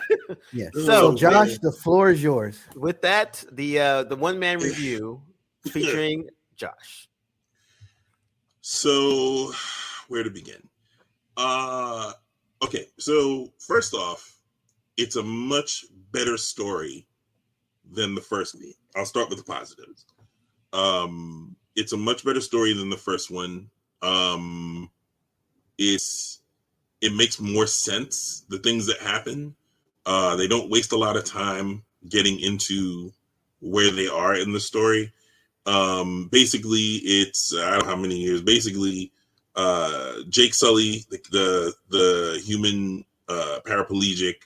Yes. So Josh, the floor is yours. With that, the one-man review featuring Josh. So, where to begin? Okay, so first off, it's a much better story than the first one. I'll start with the positives. It's a much better story than the first one. It makes more sense, the things that happen. They don't waste a lot of time getting into where they are in the story. Basically, it's, I don't know how many years. Basically, Jake Sully, the human paraplegic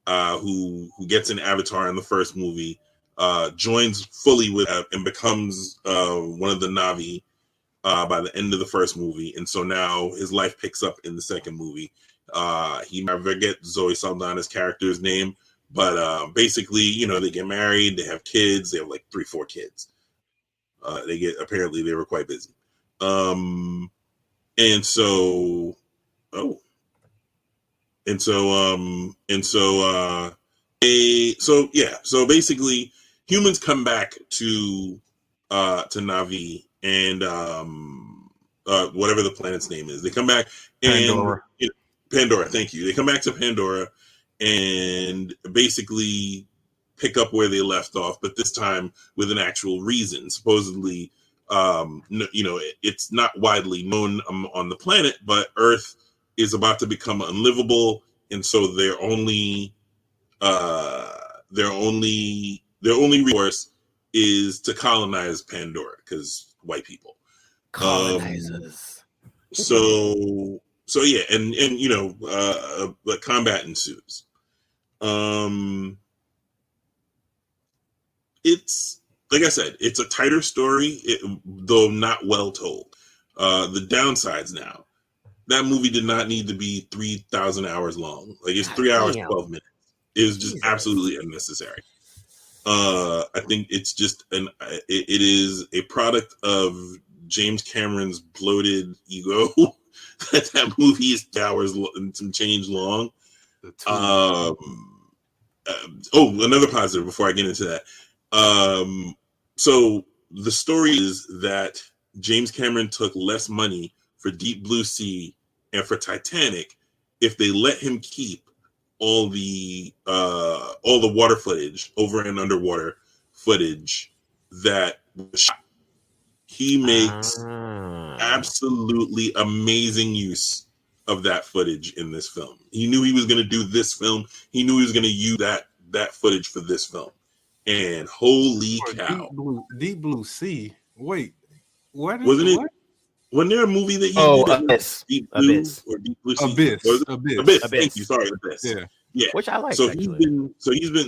who gets an avatar in the first movie, joins fully with and becomes one of the Na'vi by the end of the first movie, and so now his life picks up in the second movie. He never get Zoe Saldana's character's name, but basically, they get married, they have kids, they have like 3-4 kids. Apparently they were quite busy. So basically humans come back to Na'vi and whatever the planet's name is. They come back and Pandora, thank you. They come back to Pandora and basically pick up where they left off, but this time with an actual reason. Supposedly, it's not widely known on the planet, but Earth is about to become unlivable, and so their only resource is to colonize Pandora, because white people. Colonizers. So yeah, and but combat ensues. It's, like I said, it's a tighter story, though not well told. The downsides now, that movie did not need to be 3,000 hours long. Like, it's 3 hours, 12 minutes. It was just absolutely unnecessary. I think it's just it is a product of James Cameron's bloated ego that movie is 2 hours and some change long. Another positive before I get into that. So the story is that James Cameron took less money for Deep Blue Sea and for Titanic if they let him keep all the water footage, over and underwater footage that was shot. He makes absolutely amazing use of that footage in this film. He knew he was going to do this film. He knew he was going to use that footage for this film. And holy cow. Deep Blue Sea. Wait, what is Wasn't it? What? Wasn't there a movie that did? Abyss. Deep Blue Abyss. Or Deep Blue Sea? Abyss. Thank you. Sorry, Abyss. Yeah. Which I like. So he's been.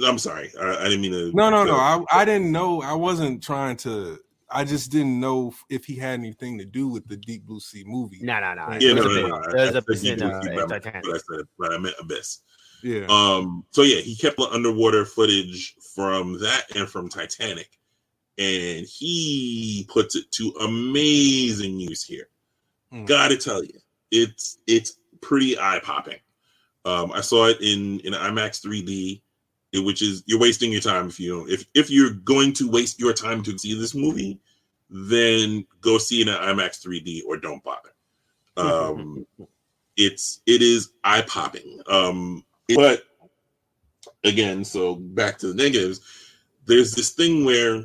I'm sorry. I didn't mean to. No. I didn't know. I wasn't trying to. I just didn't know if he had anything to do with the Deep Blue Sea movie. No. Yeah, There's Abyss in Titanic. But I meant Abyss. Yeah. So yeah, he kept the underwater footage from that and from Titanic, and he puts it to amazing use here. Gotta tell you, it's pretty eye popping. I saw it in IMAX 3D, which is, you're wasting your time if you don't. If you're going to waste your time to see this movie, then go see it in IMAX 3D or don't bother. It is eye popping. But again, so back to the negatives. there's this thing where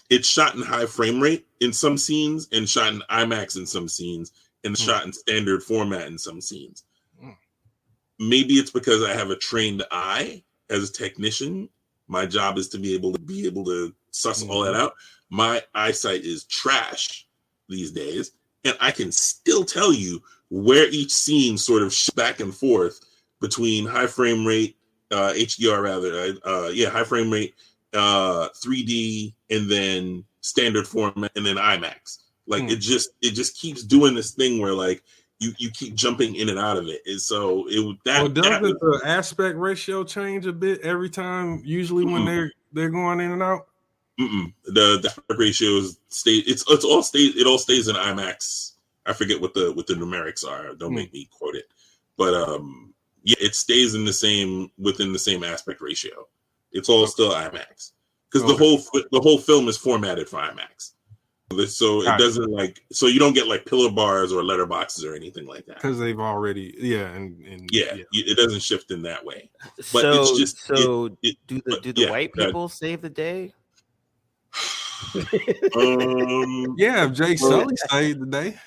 it's shot in high frame rate in some scenes and shot in IMAX in some scenes and shot in standard format in some scenes. Maybe it's because I have a trained eye as a technician. My job is to be able to suss all that out. My eyesight is trash these days, and I can still tell you where each scene sort of back and forth between high frame rate, HDR rather, high frame rate, 3D, and then standard format, and then IMAX. Like it just keeps doing this thing where like you keep jumping in and out of it. And so doesn't the aspect ratio change a bit every time? Usually when they're going in and out. The aspect ratios stay. It all stays in IMAX. I forget what the numerics are. Don't make me quote it, but it stays in within the same aspect ratio. It's all still IMAX because the whole film is formatted for IMAX. So it doesn't so you don't get like pillar bars or letterboxes or anything like that because they've already it doesn't shift in that way. But so it's just do the white people save the day? If Jake Sully saved the day.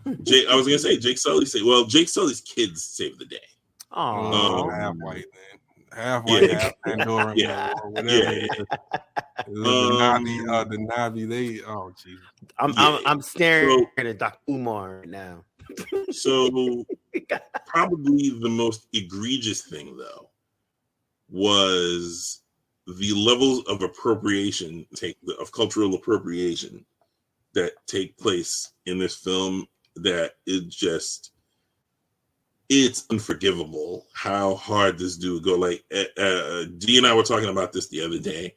I was gonna say Jake Sully saved. Well, Jake Sully's kids saved the day. Oh, half white man. Half white, half Pandoran, or whatever. The Navi, they. Oh, Jesus. I'm staring at Dr. Umar right now. So, probably the most egregious thing, though, was the levels of appropriation, of cultural appropriation, that take place in this film. That is just. It's unforgivable how hard this dude go. Like Dee and I were talking about this the other day.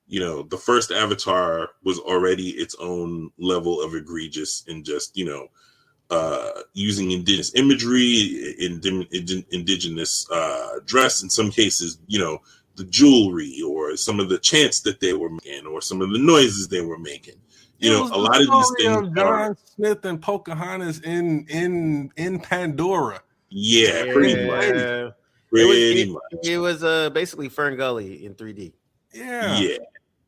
You know, the first Avatar was already its own level of egregious in just using indigenous imagery, indigenous dress in some cases. The jewelry or some of the chants that they were making or some of the noises they were making. A lot of these things. John Smith and Pocahontas in Pandora. Yeah, pretty much. It was basically Fern Gully in 3D. Yeah,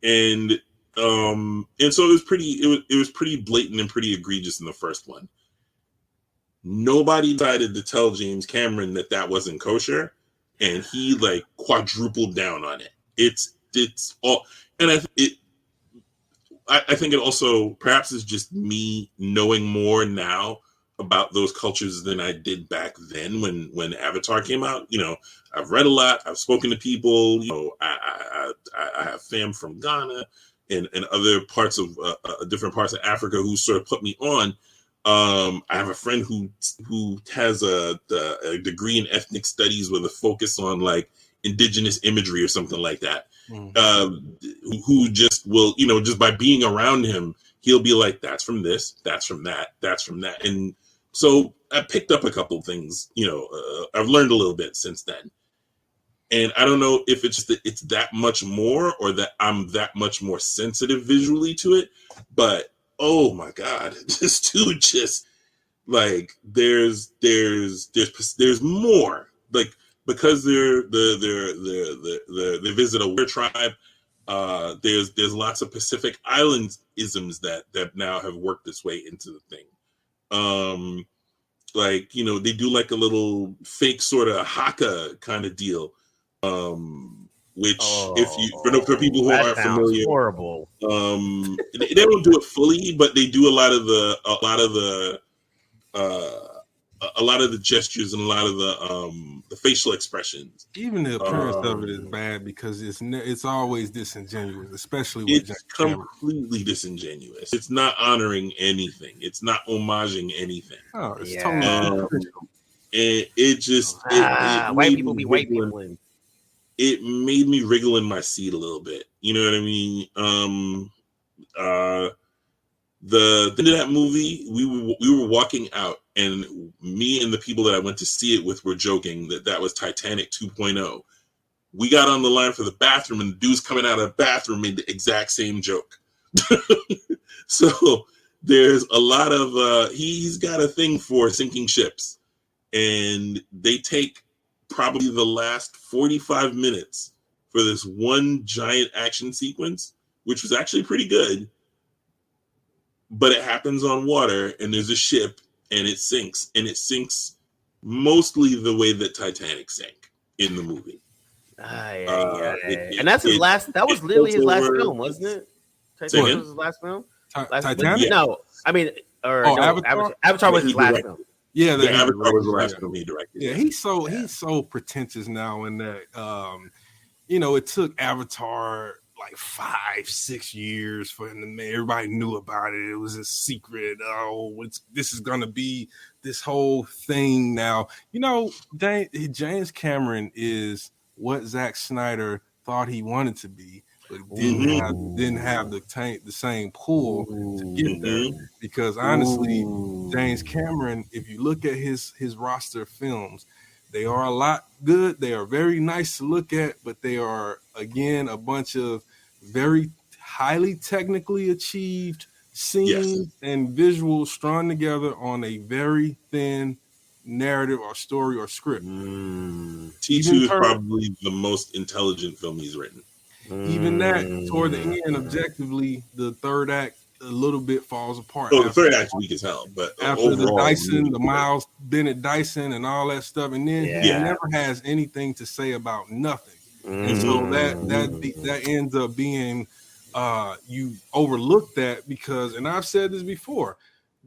and so it was pretty blatant and pretty egregious in the first one. Nobody decided to tell James Cameron that wasn't kosher, and he like quadrupled down on it. It's all, and I think it also perhaps is just me knowing more now about those cultures than I did back then when Avatar came out. I've read a lot. I've spoken to people. I have fam from Ghana and other parts of different parts of Africa who sort of put me on. I have a friend who has a degree in ethnic studies with a focus on like indigenous imagery or something like that. Who just will, just by being around him, he'll be like, that's from this, that's from that, that's from that. And so I picked up a couple things, I've learned a little bit since then. And I don't know if it's that it's that much more or that I'm that much more sensitive visually to it, but oh my God, this dude just like, there's more, like, because they visit a weird tribe. There's lots of Pacific Islands isms that now have worked its way into the thing. They do like a little fake sort of haka kind of deal. Which for people who aren't familiar, horrible. They don't do it fully, but they do a lot of the gestures and a lot of the facial expressions. Even the appearance of it is bad because it's always disingenuous, especially with it's completely disingenuous. It's not honoring anything. It's not homaging anything. Oh, it's totally. And it just white people be white people. It made me wriggle in my seat a little bit. You know what I mean? The end of that movie, we were walking out, and me and the people that I went to see it with were joking that was Titanic 2.0. We got on the line for the bathroom, and the dude's coming out of the bathroom made the exact same joke. So there's a lot of he's got a thing for sinking ships, and they take probably the last 45 minutes for this one giant action sequence, which was actually pretty good. But it happens on water, and there's a ship, and it sinks mostly the way that Titanic sank in the movie. And that's his last. That was literally his last film, wasn't it? Titanic was his last film. Titanic? No, I mean, Avatar. Avatar was his last film. Yeah, the Avatar was the last film he directed. Yeah, he's so pretentious now in that. It took Avatar like 5-6 years for him to make. Everybody knew about it. It was a secret. This is gonna be this whole thing now. James Cameron is what Zack Snyder thought he wanted to be, but didn't have the same pull to get there. Because honestly, James Cameron, if you look at his roster of films, they are a lot good. They are very nice to look at, but they are again a bunch of very highly technically achieved scenes and visuals strung together on a very thin narrative or story or script. T2 is probably the most intelligent film he's written. Even that, toward the end, objectively, the third act a little bit falls apart. Oh, the third act's weak as hell. But after overall, the Dyson, the Miles Bennett Dyson, and all that stuff, and then he never has anything to say about nothing. And so that ends up being you overlook that because, and I've said this before,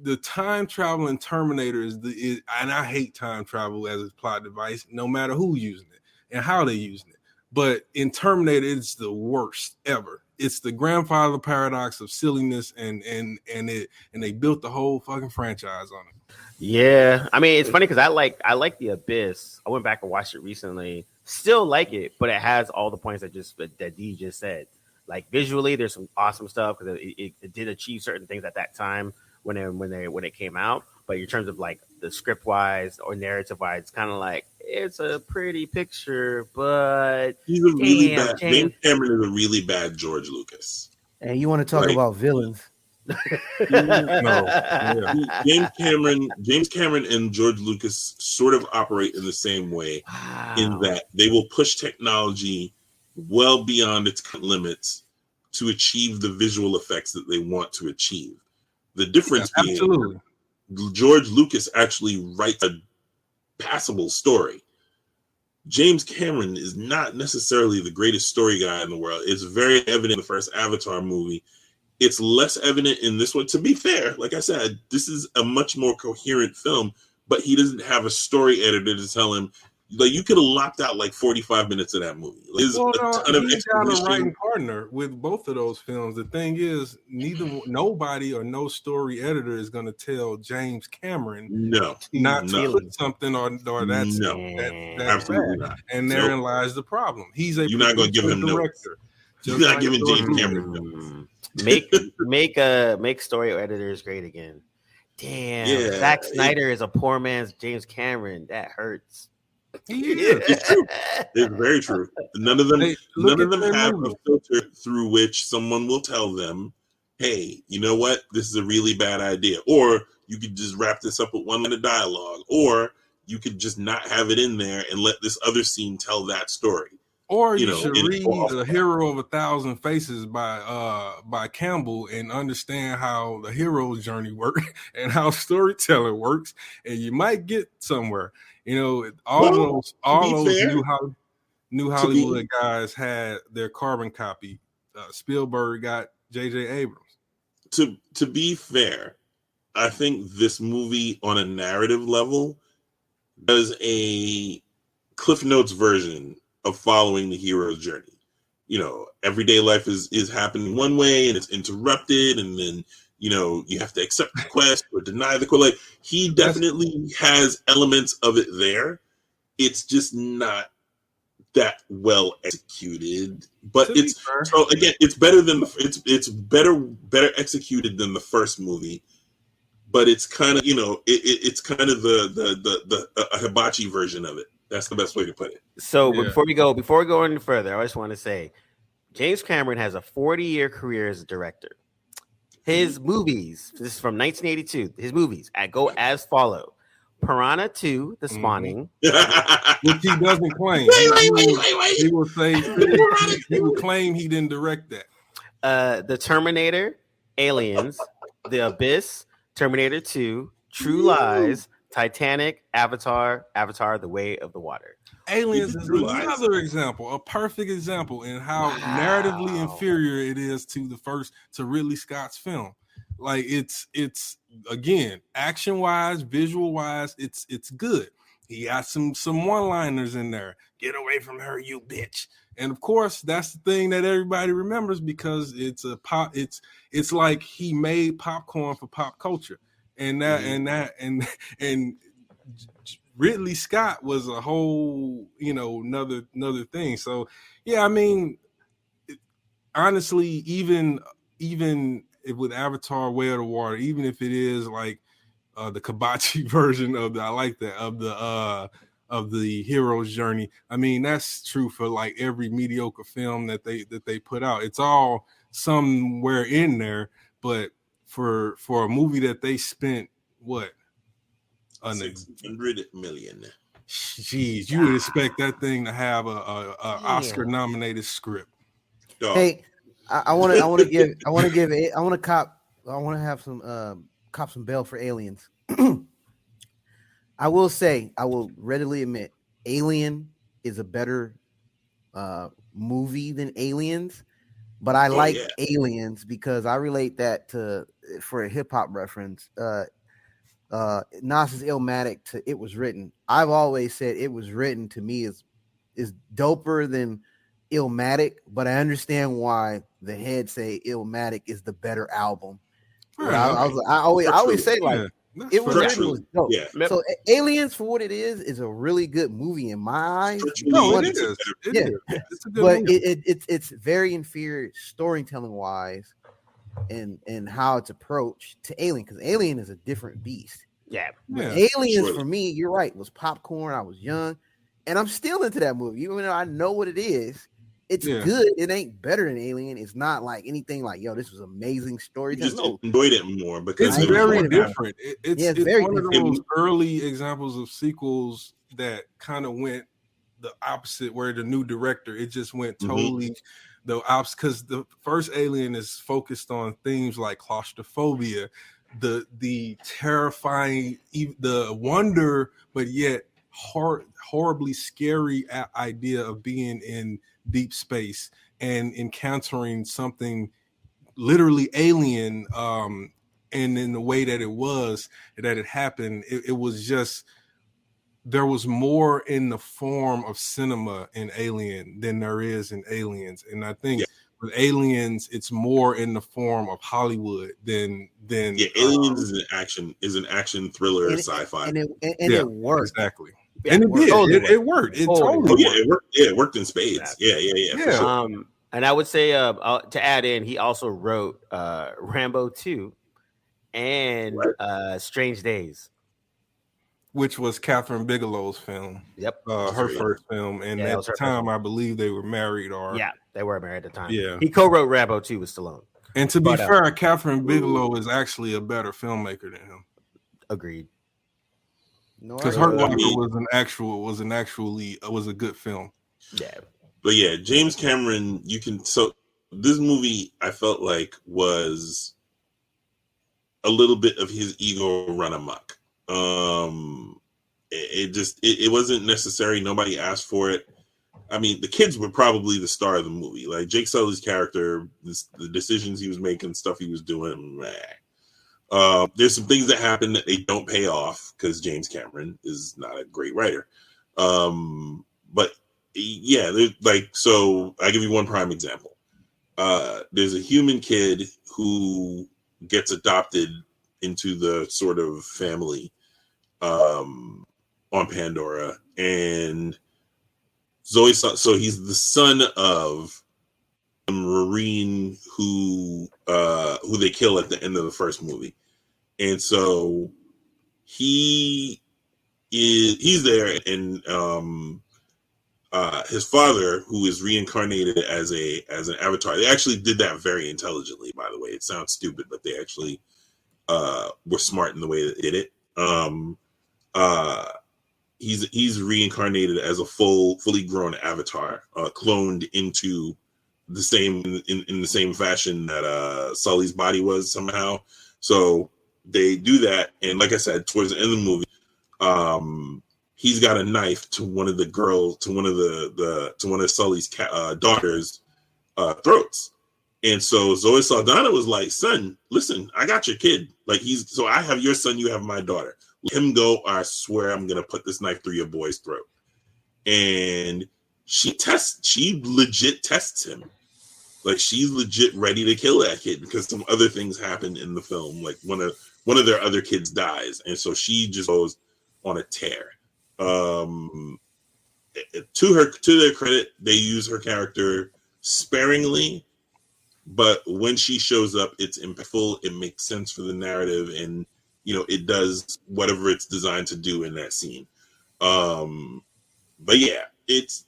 the time travel in Terminator is and I hate time travel as a plot device, no matter who's using it and how they're using it. But in Terminator, it's the worst ever. It's the grandfather paradox of silliness, and they built the whole fucking franchise on it. Yeah, I mean, it's funny because I like The Abyss. I went back and watched it recently. Still like it, but it has all the points that D just said. Like visually, there's some awesome stuff because it did achieve certain things at that time when it came out. But in terms of like the script wise or narrative wise, it's kind of like it's a pretty picture, but he's a really bad. James Cameron is a really bad George Lucas. And you want to talk about villains? James Cameron and George Lucas sort of operate in the same way, in that they will push technology well beyond its limits to achieve the visual effects that they want to achieve. The difference being, George Lucas actually writes a passable story. James Cameron is not necessarily the greatest story guy in the world. It's very evident in the first Avatar movie. It's less evident in this one. To be fair, like I said, this is a much more coherent film, but he doesn't have a story editor to tell him, like, you could have lopped out like 45 minutes of that movie. He's got a writing partner with both of those films. The thing is, nobody or no story editor is going to tell James Cameron not to put something or that's absolutely not. And therein lies the problem. You're not going to give him director. You're not giving James Cameron make story editors great again. Damn, Zack Snyder is a poor man's James Cameron. That hurts. Yeah, it's true. It's very true. None of them have a filter through which someone will tell them, hey, you know what? This is a really bad idea. Or you could just wrap this up with one line of dialogue. Or you could just not have it in there and let this other scene tell that story. Or you should read The Hero of 1,000 Faces by Campbell and understand how the hero's journey works and how storytelling works, and you might get somewhere. All those new Hollywood guys had their carbon copy. Spielberg got J.J. Abrams. To be fair, I think this movie on a narrative level does a Cliff Notes version of following the hero's journey. Everyday life is happening one way and it's interrupted, and then you have to accept the quest or deny the quest. Like, he definitely has elements of it there. It's just not that well executed. But it's better than it's better executed than the first movie. But it's kind of it's kind of the hibachi version of it. That's the best way to put it. So before we go any further, I just want to say James Cameron has a 40-year career as a director. His movies, this is from 1982, his movies go as follow. Piranha 2: The Spawning. Which he doesn't claim. Wait. He will say he will claim he didn't direct that. The Terminator, Aliens, The Abyss, Terminator 2, True Lies, Titanic, Avatar, The Way of the Water. Aliens is another example, a perfect example in how narratively inferior it is to Ridley Scott's film. Like it's again, action wise, visual wise, it's good. He got some one-liners in there. Get away from her, you bitch. And of course, that's the thing that everybody remembers because it's like he made popcorn for pop culture. And Ridley Scott was a whole, another thing. So yeah, I mean, honestly, even with Avatar: Way of the Water, even if it is like the Kabachi version of the hero's journey, I mean, that's true for like every mediocre film that they put out. It's all somewhere in there, but for a movie that they spent what? $600 million. Jeez, you would expect that thing to have a Oscar nominated script. Hey, I want to have some bail for Aliens. I will readily admit, Alien is a better movie than Aliens, but I like Aliens because I relate that for a hip hop reference. Nas's Illmatic to It Was Written. I've always said It Was Written to me is doper than Illmatic, but I understand why the heads say Illmatic is the better album. I always say like It Was Written was dope. Yeah. So Aliens, for what it is a really good movie in my eyes. No, it is. It's a good movie. It's very inferior storytelling wise. And how it's approached to Alien, because Alien is a different beast. Yeah. Aliens for me, you're right, was popcorn. I was young, and I'm still into that movie. Even though I know what it is, it's good. It ain't better than Alien. It's not like anything like, yo, this was amazing story. You just enjoyed it more because it's very different. It's very one different. of those early examples of sequels that kind of went the opposite, where the new director, it just went totally the opposite, because the first Alien is focused on themes like claustrophobia, the terrifying, the wonder, but yet horribly scary idea of being in deep space and encountering something literally alien, and in the way that it happened, it was just, there was more in the form of cinema in Alien than there is in Aliens. And I think with Aliens, it's more in the form of Hollywood than Aliens is an action thriller sci-fi. And it worked. Exactly. Yeah, and it did. It worked. It totally worked. It worked in spades. Yeah. For sure. And I would say to add in, he also wrote Rambo 2 and Strange Days, which was Catherine Bigelow's film. Yep. Her first film. And at the time, I believe they were married. They were married at the time. Yeah. He co-wrote Rambo 2 with Stallone. And to be fair, Catherine Bigelow is actually a better filmmaker than him. Agreed. Because Hurt Locker was a good film. Yeah. But yeah, James Cameron, this movie I felt like was a little bit of his ego run amok. It wasn't necessary. Nobody asked for it. I mean, the kids were probably the star of the movie. Like Jake Sully's character, the decisions he was making, stuff he was doing. There's some things that happen that they don't pay off because James Cameron is not a great writer. But yeah, so I give you one prime example. There's a human kid who gets adopted into the sort of family on Pandora, and Zoe. So he's the son of a Marine who they kill at the end of the first movie, and so he's there, and his father, who is reincarnated as an avatar. They actually did that very intelligently, by the way. It sounds stupid, but they actually were smart in the way that they did it. he's reincarnated as a fully grown avatar, cloned into the same in the same fashion that Sully's body was somehow. So they do that, and like I said, towards the end of the movie, he's got a knife to one of the girls, to one of Sully's daughters' throats. And so Zoe Saldana was like, "Son, listen, I got your kid. Like so I have your son, you have my daughter. Let him go, or I swear I'm gonna put this knife through your boy's throat." And she legit tests him. Like she's legit ready to kill that kid because some other things happen in the film. Like one of their other kids dies, and so she just goes on a tear. To their credit, they use her character sparingly, but when she shows up, it's impactful. It makes sense for the narrative, and it does whatever it's designed to do in that scene. But yeah, it's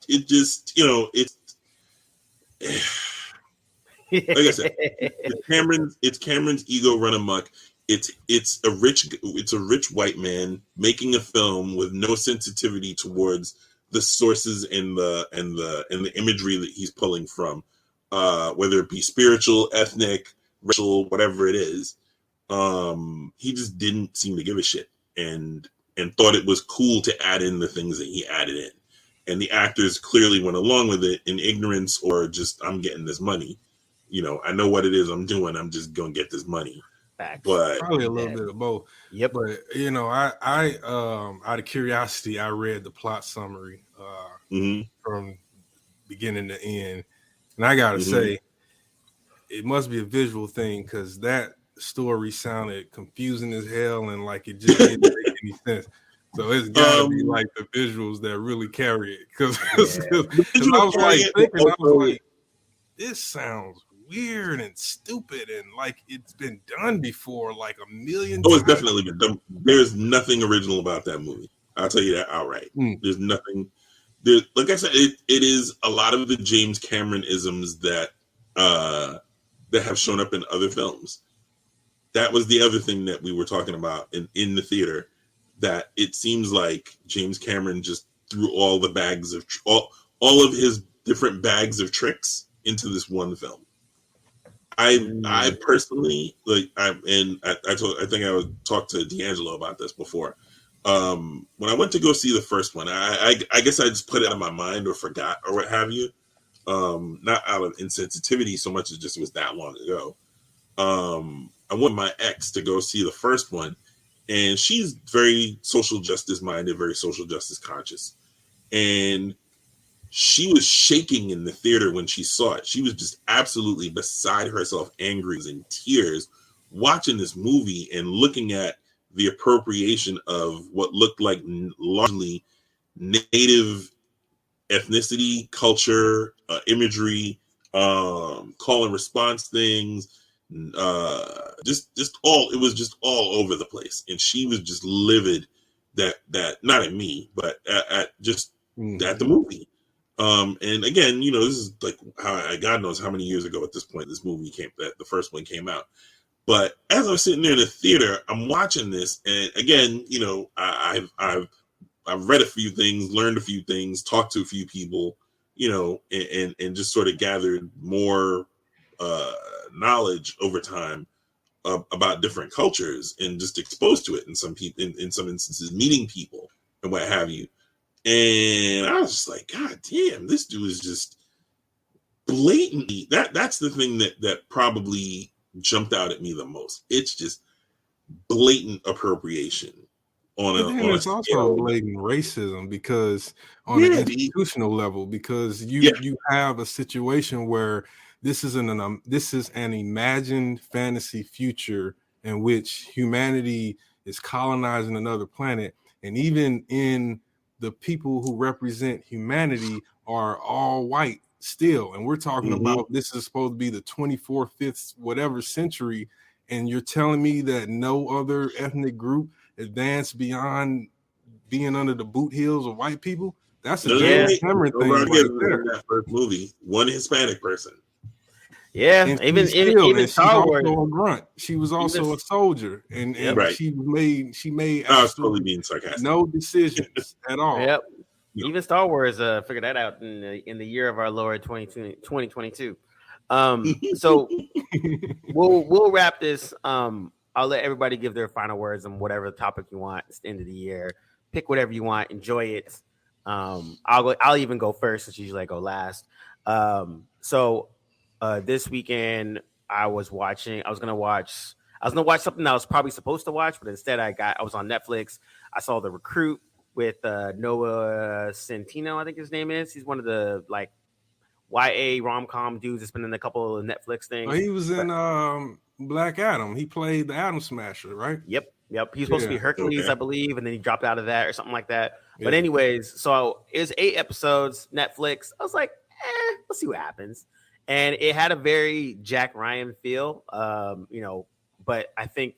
like I said, it's Cameron's ego run amok. It's a rich white man making a film with no sensitivity towards the sources and the imagery that he's pulling from, whether it be spiritual, ethnic, racial, whatever it is. He just didn't seem to give a shit and thought it was cool to add in the things that he added in. And the actors clearly went along with it in ignorance or just, I'm getting this money. I know what it is I'm doing. I'm just going to get this money. Facts. But probably a little bit of both. Yep. But, I out of curiosity, I read the plot summary from beginning to end. And I got to say, it must be a visual thing because that story sounded confusing as hell and like it just didn't make any sense. So it's got to be like the visuals that really carry it. Because I was like thinking, this sounds weird and stupid and like it's been done before like a million times. It's definitely been done. There's nothing original about that movie. I'll tell you that outright. There's nothing. Like I said, it is a lot of the James Cameron isms that have shown up in other films. That was the other thing that we were talking about in the theater, that it seems like James Cameron just threw all the bags of all of his different bags of tricks into this one film. I personally I think I talked to D'Angelo about this before. When I went to go see the first one, I guess I just put it out of my mind or forgot or what have you. Not out of insensitivity so much as just it was that long ago. I went with my ex to go see the first one, and she's very social justice minded, very social justice conscious. And she was shaking in the theater when she saw it. She was just absolutely beside herself, angry, in tears, watching this movie and looking at the appropriation of what looked like largely native ethnicity, culture, imagery, call and response things, it was just all over the place. And she was just livid that not at me, but at the movie. And again, this is like how God knows how many years ago at this point this movie the first one came out. But as I was sitting there in the theater, I'm watching this, and again, I've read a few things, learned a few things, talked to a few people, and just sort of gathered more knowledge over time about different cultures and just exposed to it in some people, in some instances, meeting people and what have you. And I was just like, God damn, this dude is just blatantly that's the thing that probably jumped out at me the most. It's just blatant appropriation it's also blatant racism because on an institutional level, because you have a situation where this is an imagined fantasy future in which humanity is colonizing another planet, and even in the people who represent humanity are all white still. And we're talking about this is supposed to be the 24th, 5th, whatever century. And you're telling me that no other ethnic group advanced beyond being under the boot heels of white people? That's a James Cameron thing right there. That first movie, one Hispanic person. Yeah, And even she's Star Wars. also a grunt. She was also a soldier, and Right. she made I was totally being sarcastic. no decisions at all. Yep. Even Star Wars figured that out in the year of our Lord 2022. So we'll wrap this. I'll let everybody give their final words on whatever topic you want. It's the end of the year. Pick whatever you want. Enjoy it. I'll even go first since usually I go last. So this weekend I was gonna watch something that I was probably supposed to watch, but instead I was on Netflix. I saw The Recruit with Noah Centineo, I think his name is. He's one of the like YA rom-com dudes that's been in a couple of Netflix things. Well, he was in Black Adam. He played the Atom Smasher, right? Yep. He's supposed to be Hercules, I believe, and then he dropped out of that or something like that. But anyways, so it was 8 episodes, Netflix. I was like, let's see what happens. And it had a very Jack Ryan feel, but I think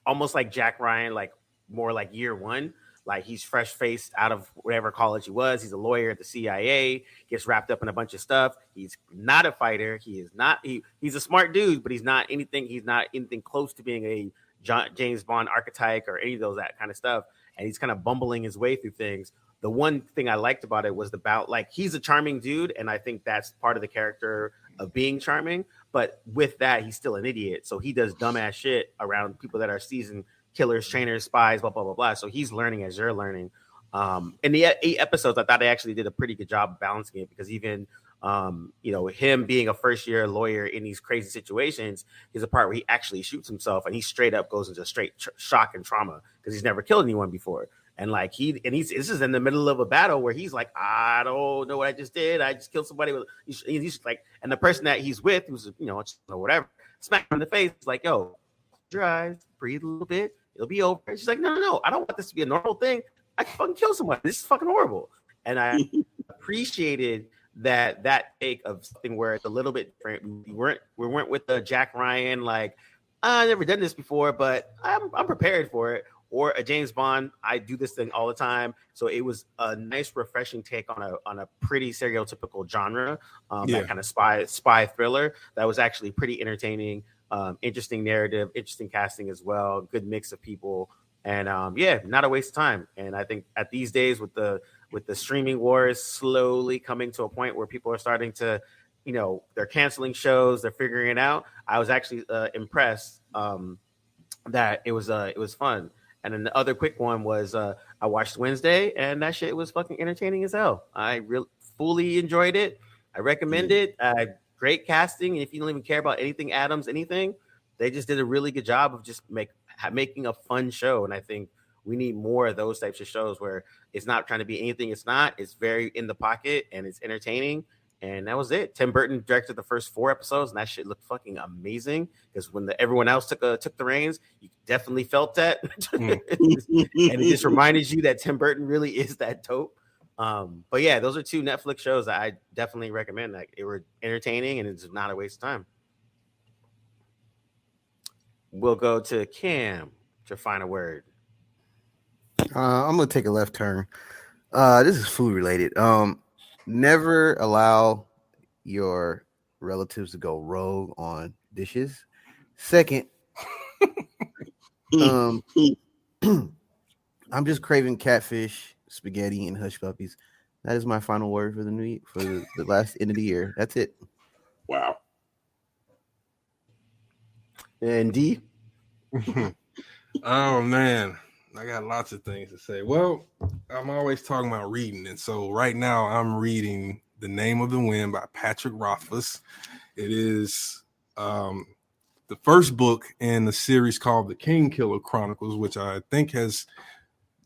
almost like Jack Ryan, like more like year one. Like he's fresh faced out of whatever college he was. He's a lawyer at the CIA, gets wrapped up in a bunch of stuff. He's not a fighter. He's a smart dude, but he's not anything close to being a James Bond archetype or any of that kind of stuff. And he's kind of bumbling his way through things. The one thing I liked about it was he's a charming dude, and I think that's part of the character of being charming. But with that, he's still an idiot. So he does dumbass shit around people that are seasoned killers, trainers, spies, blah, blah, blah, blah. So he's learning as you're learning. In the 8 episodes, I thought they actually did a pretty good job of balancing it because even, him being a first-year lawyer in these crazy situations is a part where he actually shoots himself and he straight up goes into straight shock and trauma because he's never killed anyone before. And this is in the middle of a battle where he's like, I don't know what I just did. I just killed somebody. He's like, and the person that he's with, who's, whatever, smack him in the face, like, yo, close your eyes, breathe a little bit. It'll be over. She's like, no. I don't want this to be a normal thing. I can fucking kill someone. This is fucking horrible. And I appreciated that take of something where it's a little bit different. We weren't with the Jack Ryan, like, I've never done this before, but I'm prepared for it. Or a James Bond, I do this thing all the time. So it was a nice, refreshing take on a pretty stereotypical genre, that kind of spy thriller that was actually pretty entertaining. Interesting narrative, interesting casting as well, good mix of people, and not a waste of time. And I think at these days with the streaming wars slowly coming to a point where people are starting to, they're canceling shows, they're figuring it out. I was actually impressed that it was fun. And then the other quick one was I watched Wednesday, and that shit was fucking entertaining as hell. I really fully enjoyed it. I recommend it. Great casting. And if you don't even care about anything Adams, anything, they just did a really good job of just making a fun show. And I think we need more of those types of shows where it's not trying to be anything it's not. It's very in the pocket and it's entertaining. And that was it. Tim Burton directed the first 4 episodes, and that shit looked fucking amazing. Because when everyone else took the reins, you definitely felt that, and it just reminded you that Tim Burton really is that dope. But yeah, those are 2 Netflix shows that I definitely recommend. Like, they were entertaining, and it's not a waste of time. We'll go to Cam to find a word. I'm gonna take a left turn. This is food related. Never allow your relatives to go rogue on dishes. Second, I'm just craving catfish, spaghetti, and hush puppies. That is my final word for the last end of the year. That's it. Wow. And D. Oh man, I got lots of things to say. Well, I'm always talking about reading, and so right now I'm reading The Name of the Wind by Patrick Rothfuss. It is the first book in the series called The King Killer Chronicles, which I think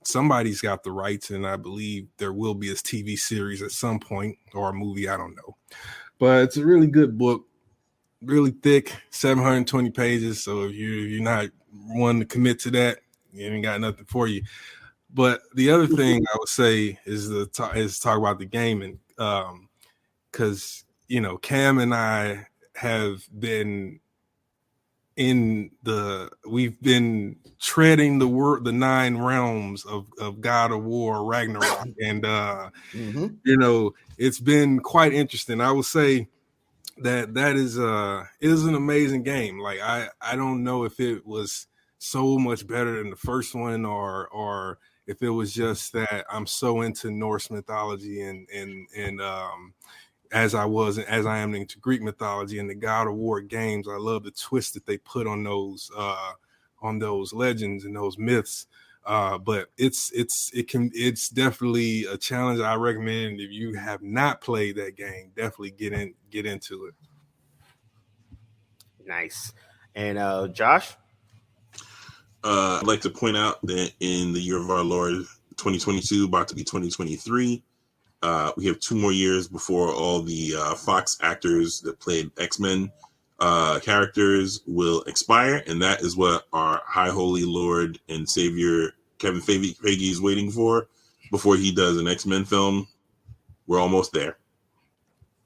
somebody's got the rights, and I believe there will be a TV series at some point or a movie. I don't know, but it's a really good book, really thick, 720 pages. So if you're not one to commit to that, you ain't got nothing for you. But the other thing I would say is talk about the gaming, because Cam and I have been we've been treading the 9 realms of God of War Ragnarok, and it's been quite interesting. I would say that is it is an amazing game. Like I don't know if it was so much better than the first one or if it was just that I'm so into Norse mythology and as I am into Greek mythology and the God of War games. I love the twist that they put on those legends and those myths. But it's definitely a challenge. I recommend if you have not played that game, definitely get into it. Nice. And Josh? I'd like to point out that in the year of our Lord 2022, about to be 2023, we have 2 more years before all the Fox actors that played X-Men characters will expire, and that is what our High Holy Lord and Savior Kevin Feige is waiting for before he does an X-Men film. We're almost there.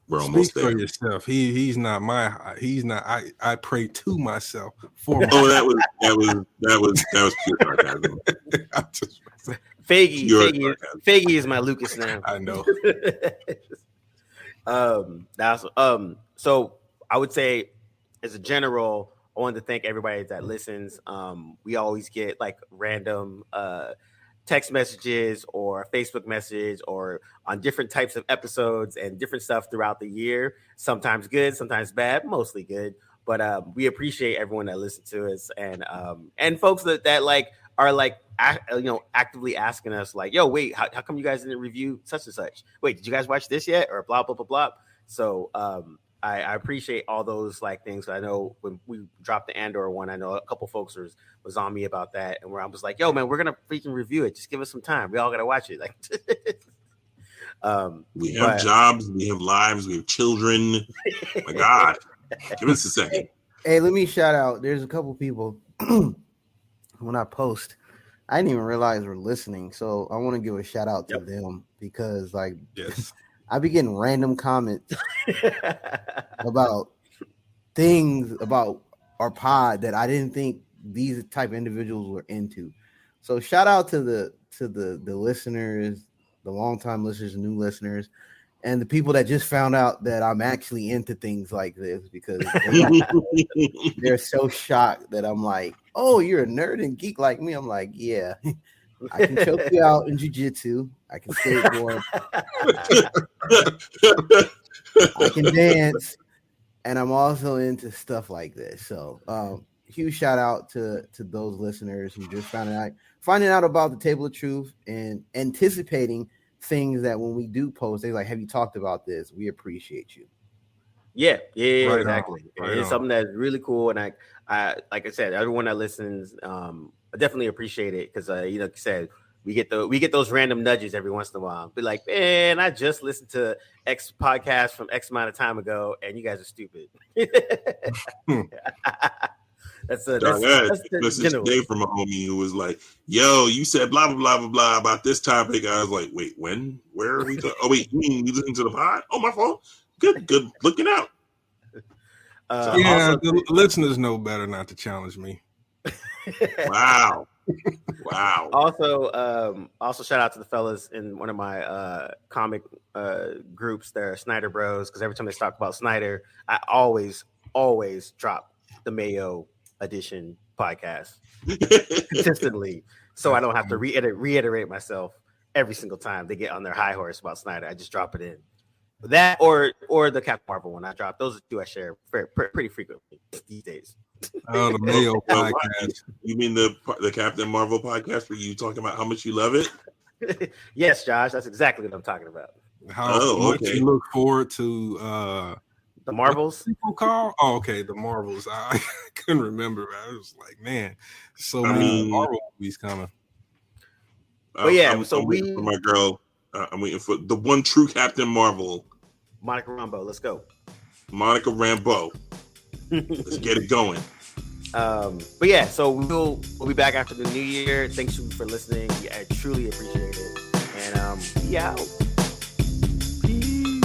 Speak for yourself. He's not. I pray to myself for myself. Oh, that was pure sarcasm. Feige is my Lucas now. I know. So I would say, as a general, I wanted to thank everybody that listens. We always get like random text messages or Facebook message or on different types of episodes and different stuff throughout the year. Sometimes good, sometimes bad, mostly good. But we appreciate everyone that listens to us and folks that like are like actively asking us like, yo, wait, how come you guys didn't review such and such? Wait, did you guys watch this yet? Or blah blah blah blah. So I appreciate all those like things. I know when we dropped the Andor one, I know a couple folks was on me about that, and where I was like, "Yo, man, we're gonna freaking review it. Just give us some time. We all gotta watch it." Like, we have jobs, we have lives, we have children. My God, give us a second. Hey, let me shout out. There's a couple people when I post, I didn't even realize we're listening, so I want to give a shout out to them because, like, yes. I be getting random comments about things about our pod that I didn't think these type of individuals were into. So shout out to the listeners, the longtime listeners, new listeners, and the people that just found out that I'm actually into things like this because they're so shocked that I'm like, oh, you're a nerd and geek like me. I'm like, yeah. I can choke you out in jiu-jitsu. I can skateboard. I can dance. And I'm also into stuff like this. So huge shout out to those listeners who just finding out about the Table of Truth and anticipating things that when we do post, they're like, have you talked about this? We appreciate you. Yeah, right exactly. Right it's something that's really cool. And I like I said, everyone that listens, I definitely appreciate it because like you said, we get those random nudges every once in a while. Be like, man, I just listened to X podcast from X amount of time ago, and you guys are stupid. That's today from a homie who was like, yo, you said blah blah blah blah blah about this topic. I was like, wait, when? Where are we talking? Oh wait, you mean you listen to the pod? Oh, my phone. Good looking out. Also, the listeners know better not to challenge me. Wow. Also shout out to the fellas in one of my comic groups. They're Snyder Bros, because every time they talk about Snyder, I always drop the Mayo Edition podcast consistently, so I don't have to reiterate myself every single time they get on their high horse about Snyder. I just drop it in. That or the Captain Marvel one I dropped. Those are two I share pretty frequently these days. Oh, the Mayo podcast. You mean the Captain Marvel podcast where you talking about how much you love it? Yes, Josh, that's exactly what I'm talking about. How much you look forward to the Marvels? People call? Oh, okay, the Marvels. I couldn't remember. I was like, man, so many Marvel movies coming. But yeah, I'm waiting for my girl. I'm waiting for the one true Captain Marvel, Monica Rambeau. Let's go, Monica Rambeau. Let's get it going. But yeah, so we'll be back after the new year. Thanks for listening. I truly appreciate it. And yeah. Peace.